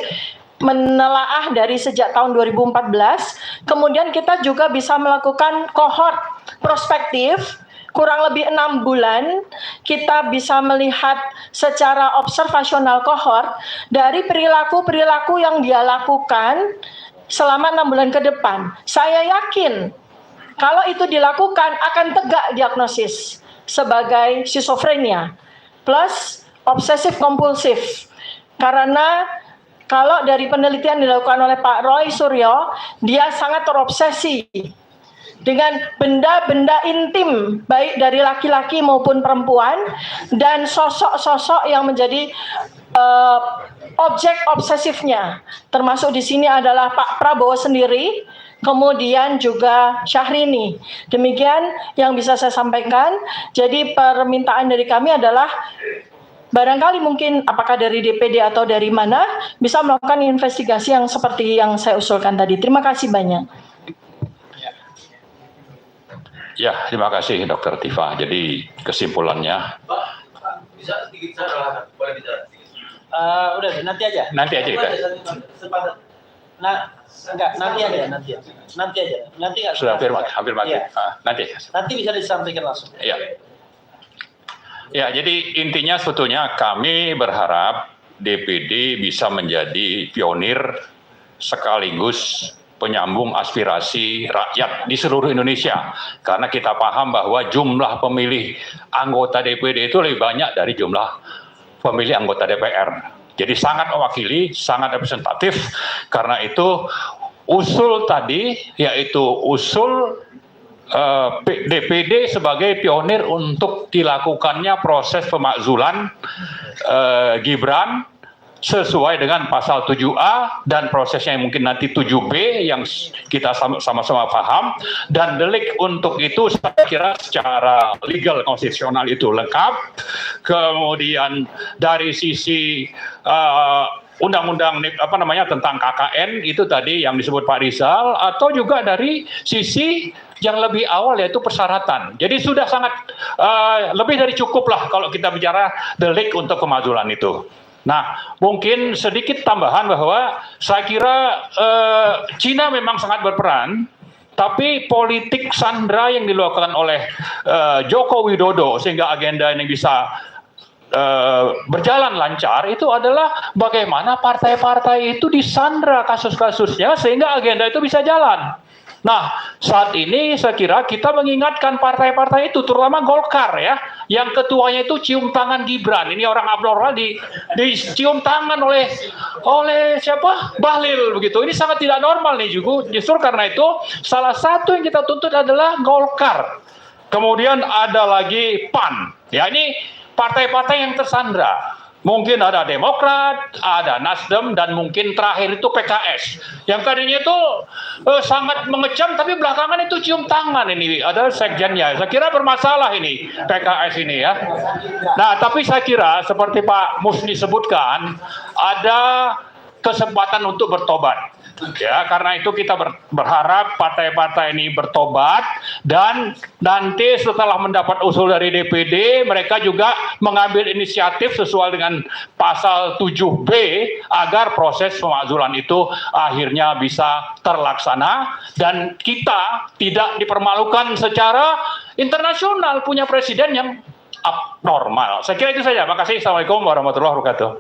menelaah dari sejak tahun 2014, kemudian kita juga bisa melakukan kohort prospektif, kurang lebih 6 bulan, kita bisa melihat secara observasional kohort dari perilaku-perilaku yang dia lakukan selama 6 bulan ke depan. Saya yakin kalau itu dilakukan akan tegak diagnosis sebagai skizofrenia plus obsesif kompulsif. Karena kalau dari penelitian dilakukan oleh Pak Roy Suryo, dia sangat terobsesi dengan benda-benda intim, baik dari laki-laki maupun perempuan, dan sosok-sosok yang menjadi objek obsesifnya. Termasuk di sini adalah Pak Prabowo sendiri, kemudian juga Syahrini. Demikian yang bisa saya sampaikan. Jadi permintaan dari kami adalah barangkali mungkin apakah dari DPD atau dari mana bisa melakukan investigasi yang seperti yang saya usulkan tadi. Terima kasih banyak. Ya, terima kasih Dr. Tifa. Jadi kesimpulannya. Bisa sedikit saya boleh bicara sedikit. Udah, nanti aja. Nanti aja kita. Nanti aja. Nanti nggak. Sudah hampir mati. Ya. Nanti bisa disampaikan langsung. Iya. Ya, jadi intinya sebetulnya kami berharap DPD bisa menjadi pionir sekaligus penyambung aspirasi rakyat di seluruh Indonesia. Karena kita paham bahwa jumlah pemilih anggota DPD itu lebih banyak dari jumlah pemilih anggota DPR. Jadi sangat mewakili, sangat representatif. Karena itu usul tadi, yaitu usul DPD sebagai pionir untuk dilakukannya proses pemakzulan Gibran sesuai dengan pasal 7A dan prosesnya yang mungkin nanti 7B yang kita sama-sama paham, dan delik untuk itu saya kira secara legal konstitusional itu lengkap. Kemudian dari sisi undang-undang tentang KKN itu tadi yang disebut Pak Rizal, atau juga dari sisi yang lebih awal yaitu persyaratan. Jadi sudah sangat lebih dari cukup lah kalau kita bicara delik untuk pemakzulan itu. Nah, mungkin sedikit tambahan bahwa saya kira Cina memang sangat berperan, tapi politik sandra yang dilakukan oleh Joko Widodo sehingga agenda ini bisa berjalan lancar itu adalah bagaimana partai-partai itu disandra kasus-kasusnya sehingga agenda itu bisa jalan. Nah, saat ini saya kira kita mengingatkan partai-partai itu, terutama Golkar ya, yang ketuanya itu cium tangan Gibran. Ini orang abnormal dicium tangan oleh siapa? Bahlil begitu. Ini sangat tidak normal nih juga. Justru karena itu salah satu yang kita tuntut adalah Golkar. Kemudian ada lagi PAN. Ya, ini partai-partai yang tersandra. Mungkin ada Demokrat, ada Nasdem, dan mungkin terakhir itu PKS. Yang tadinya itu sangat mengecam, tapi belakangan itu cium tangan ini. Ada sekjennya. Saya kira bermasalah ini, PKS ini ya. Nah, tapi saya kira seperti Pak Musni sebutkan, ada kesempatan untuk bertobat. Ya, karena itu kita berharap partai-partai ini bertobat, dan nanti setelah mendapat usul dari DPD, mereka juga mengambil inisiatif sesuai dengan pasal 7B agar proses pemakzulan itu akhirnya bisa terlaksana dan kita tidak dipermalukan secara internasional punya presiden yang abnormal. Saya kira itu saja. Makasih. Assalamualaikum warahmatullahi wabarakatuh.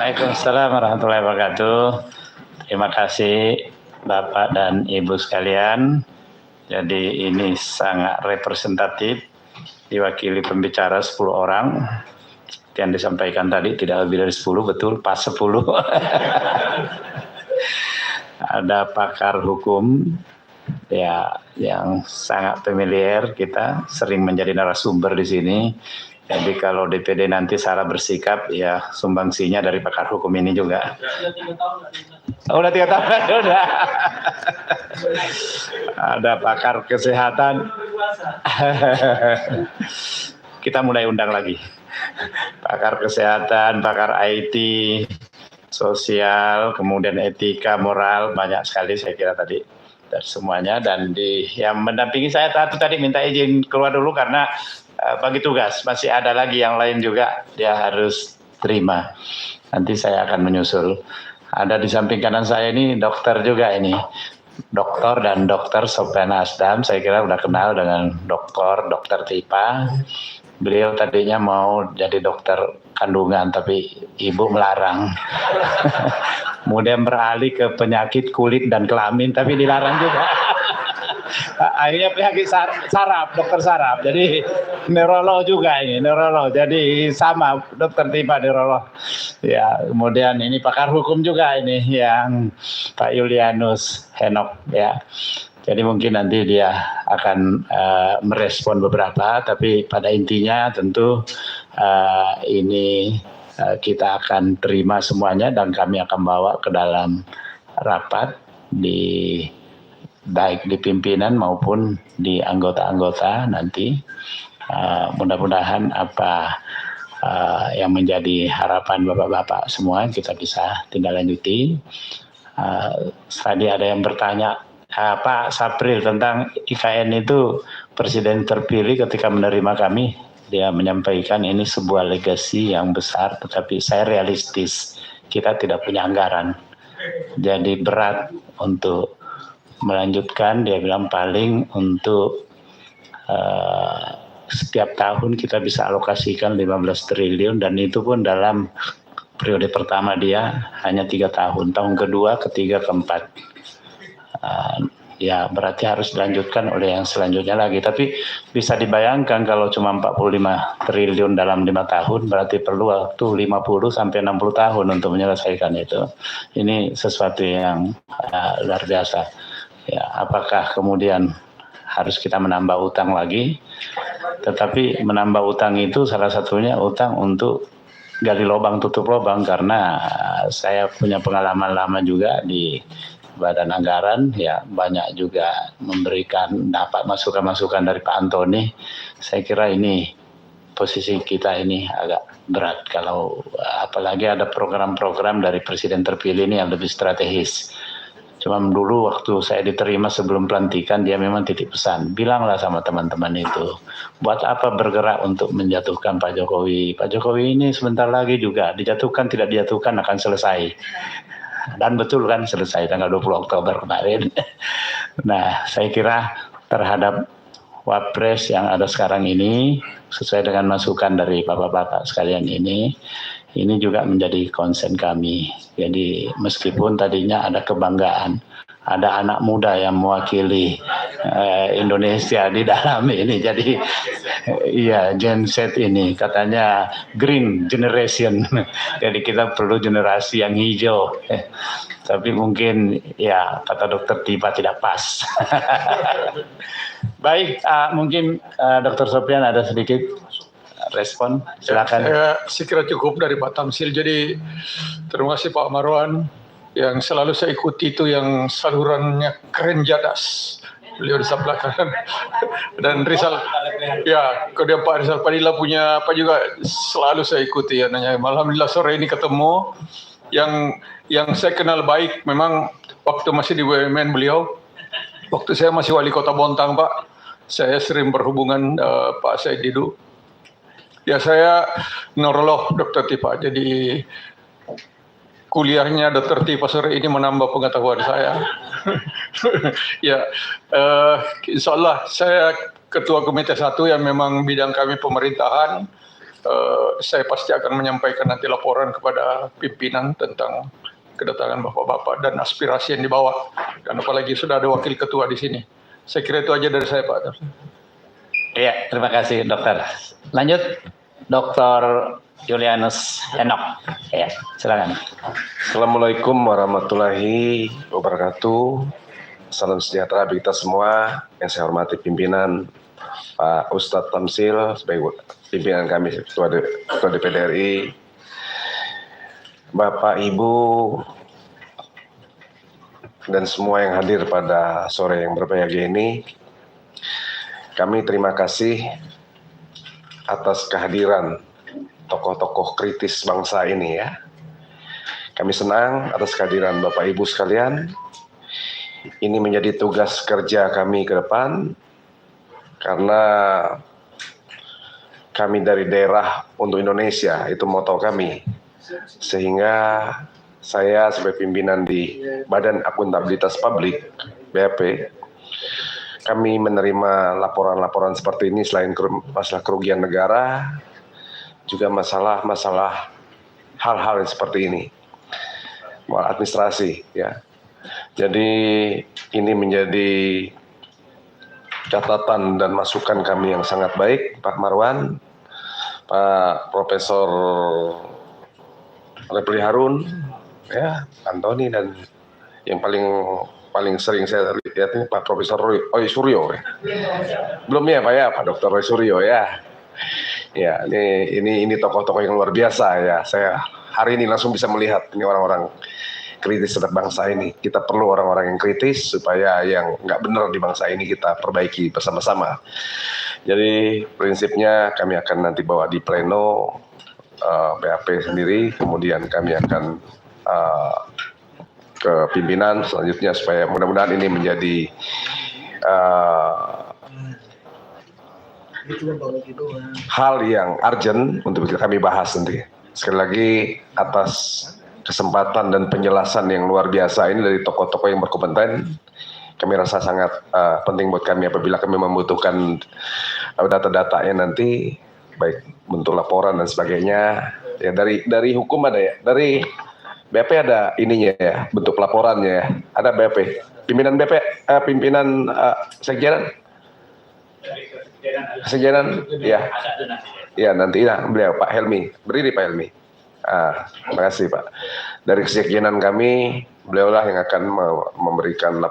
Waalaikumsalam warahmatullahi wabarakatuh. Terima kasih Bapak dan Ibu sekalian. Jadi ini sangat representatif, diwakili pembicara 10 orang. Yang disampaikan tadi tidak lebih dari 10, betul, pas 10. Ada pakar hukum ya yang sangat familiar, kita sering menjadi narasumber di sini. Jadi kalau DPD nanti salah bersikap, ya sumbangsinya dari pakar hukum ini juga. Oh, udah 3 tahun, udah. Ada pakar kesehatan. Kita mulai undang lagi. Pakar kesehatan, pakar IT, sosial, kemudian etika, moral, banyak sekali saya kira tadi dari semuanya. Dan yang mendampingi saya tadi minta izin keluar dulu karena bagi tugas, masih ada lagi yang lain juga dia harus terima. Nanti saya akan menyusul. Ada di samping kanan saya ini dokter juga ini. Dokter dan Dokter Sopyan Asdam, saya kira udah kenal dengan Dokter Tipa. Beliau tadinya mau jadi dokter kandungan, tapi ibu melarang. Kemudian beralih ke penyakit kulit dan kelamin, tapi dilarang juga. Akhirnya penyakit saraf, dokter saraf. Jadi neurolog juga ini, neurolog. Jadi sama Dokter Tipa neurolog. Ya, kemudian ini pakar hukum juga ini yang Pak Julianus Henok ya. Jadi mungkin nanti dia akan merespon beberapa, tapi pada intinya tentu ini kita akan terima semuanya dan kami akan bawa ke dalam rapat baik di pimpinan maupun di anggota-anggota nanti. Mudah-mudahan apa yang menjadi harapan bapak-bapak semua kita bisa tindak lanjuti. Tadi ada yang bertanya, Pak Sapril, tentang IKN itu presiden terpilih ketika menerima kami, dia menyampaikan ini sebuah legasi yang besar, tetapi saya realistis, kita tidak punya anggaran, jadi berat untuk melanjutkan. Dia bilang paling untuk setiap tahun kita bisa alokasikan 15 triliun dan itu pun dalam periode pertama dia hanya 3 tahun, tahun kedua, ketiga, keempat. Ya berarti harus dilanjutkan oleh yang selanjutnya lagi. Tapi bisa dibayangkan kalau cuma 45 triliun dalam 5 tahun berarti perlu waktu 50 sampai 60 tahun untuk menyelesaikan itu. Ini sesuatu yang luar biasa. Ya, apakah kemudian harus kita menambah utang lagi? Tetapi menambah utang itu salah satunya utang untuk gali lubang tutup lubang, karena saya punya pengalaman lama juga di Badan Anggaran, ya banyak juga memberikan dapat masukan-masukan dari Pak Antoni. Saya kira ini posisi kita ini agak berat kalau apalagi ada program-program dari presiden terpilih ini yang lebih strategis. Cuma dulu waktu saya diterima sebelum pelantikan dia memang titip pesan, bilanglah sama teman-teman itu, buat apa bergerak untuk menjatuhkan Pak Jokowi. Pak Jokowi ini sebentar lagi juga dijatuhkan, tidak dijatuhkan akan selesai. Dan betul kan selesai tanggal 20 Oktober kemarin. Nah, saya kira terhadap Wapres yang ada sekarang ini, sesuai dengan masukan dari bapak-bapak sekalian ini juga menjadi konsen kami. Jadi meskipun tadinya ada kebanggaan, ada anak muda yang mewakili Indonesia di dalam ini. Jadi iya, Gen Z ini katanya green generation. Jadi kita perlu generasi yang hijau. Tapi mungkin ya kata Dokter Tipa tidak pas. Baik, mungkin Dr. Sofian ada sedikit respon, silakan. Saya kira cukup dari Pak Tamsil. Jadi terima kasih Pak Marwan, yang selalu saya ikuti itu yang salurannya keren jadas. Beliau di sebelah kanan. Dan Rizal, ya kemudian Pak Rizal Padilla punya apa juga selalu saya ikuti ya. Alhamdulillah sore ini ketemu yang saya kenal baik. Memang waktu masih di BUMN beliau, waktu saya masih wali kota Bontang Pak, saya sering berhubungan Pak Said Didu. Ya saya neurolog Dr. Tipa, jadi kuliahnya Dr. Tipa sore ini menambah pengetahuan saya. Ya, insya Allah saya ketua komite 1 yang memang bidang kami pemerintahan. Saya pasti akan menyampaikan nanti laporan kepada pimpinan tentang kedatangan bapak-bapak dan aspirasi yang dibawa. Dan apalagi sudah ada wakil ketua di sini. Saya kira itu aja dari saya Pak. Iya, terima kasih dokter. Lanjut, Dr. Julianus Enoch. Ya, silakan. Assalamualaikum warahmatullahi wabarakatuh. Salam sejahtera bagi kita semua. Yang saya hormati pimpinan Pak Ustadz Tamsil sebagai pimpinan kami Ketua DPD RI, Bapak Ibu dan semua yang hadir pada sore yang berbahagia ini. Kami terima kasih atas kehadiran tokoh-tokoh kritis bangsa ini ya. Kami senang atas kehadiran Bapak Ibu sekalian. Ini menjadi tugas kerja kami ke depan, karena kami dari daerah untuk Indonesia, itu moto kami. Sehingga saya sebagai pimpinan di Badan Akuntabilitas Publik, BAP, kami menerima laporan-laporan seperti ini selain masalah kerugian negara, juga masalah hal-hal seperti ini, administrasi ya. Jadi ini menjadi catatan dan masukan kami yang sangat baik, Pak Marwan, Pak Profesor Repli Harun, ya, Antoni, dan yang paling sering saya lihat ini Pak Profesor Roy Suryo. Ya. Belum ya Pak ya, Pak Dr. Roy Suryo ya. Ya, ini tokoh-tokoh yang luar biasa ya. Saya hari ini langsung bisa melihat ini orang-orang kritis terhadap bangsa ini. Kita perlu orang-orang yang kritis supaya yang nggak benar di bangsa ini kita perbaiki bersama-sama. Jadi prinsipnya kami akan nanti bawa di pleno BAP sendiri, kemudian kami akan ke pimpinan selanjutnya supaya mudah-mudahan ini menjadi hal yang urgent untuk kami bahas nanti. Sekali lagi atas kesempatan dan penjelasan yang luar biasa ini dari tokoh-tokoh yang berkompeten, kami rasa sangat penting buat kami apabila kami membutuhkan data-datanya nanti, baik bentuk laporan dan sebagainya. Ya dari hukum ada ya, dari BP ada ininya ya, bentuk laporannya ya, ada BP. Pimpinan BP, pimpinan sekjenan, ya, ya nanti ya beliau Pak Helmi, berdiri Pak Helmi. Terima kasih Pak. Dari kesekjenan kami, beliaulah yang akan memberikan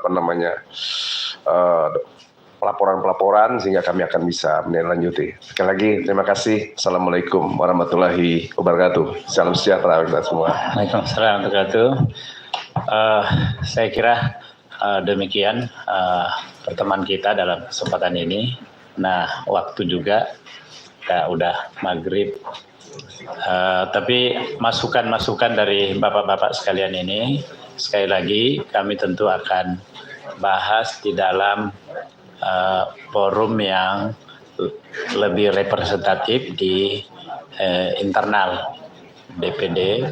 laporan-pelaporan sehingga kami akan bisa menindaklanjuti. Sekali lagi terima kasih. Assalamualaikum warahmatullahi wabarakatuh. Salam sejahtera kita semua. Waalaikumsalam warahmatullahi wabarakatuh. Saya kira demikian pertemuan kita dalam kesempatan ini. Nah, waktu juga udah maghrib. Tapi masukan-masukan dari bapak-bapak sekalian ini sekali lagi kami tentu akan bahas di dalam forum yang lebih representatif di internal DPD,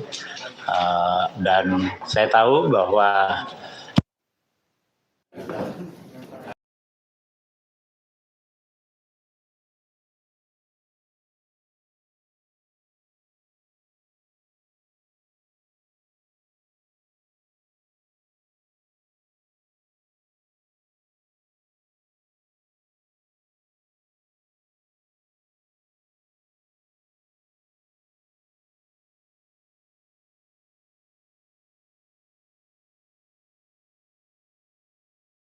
dan saya tahu bahwa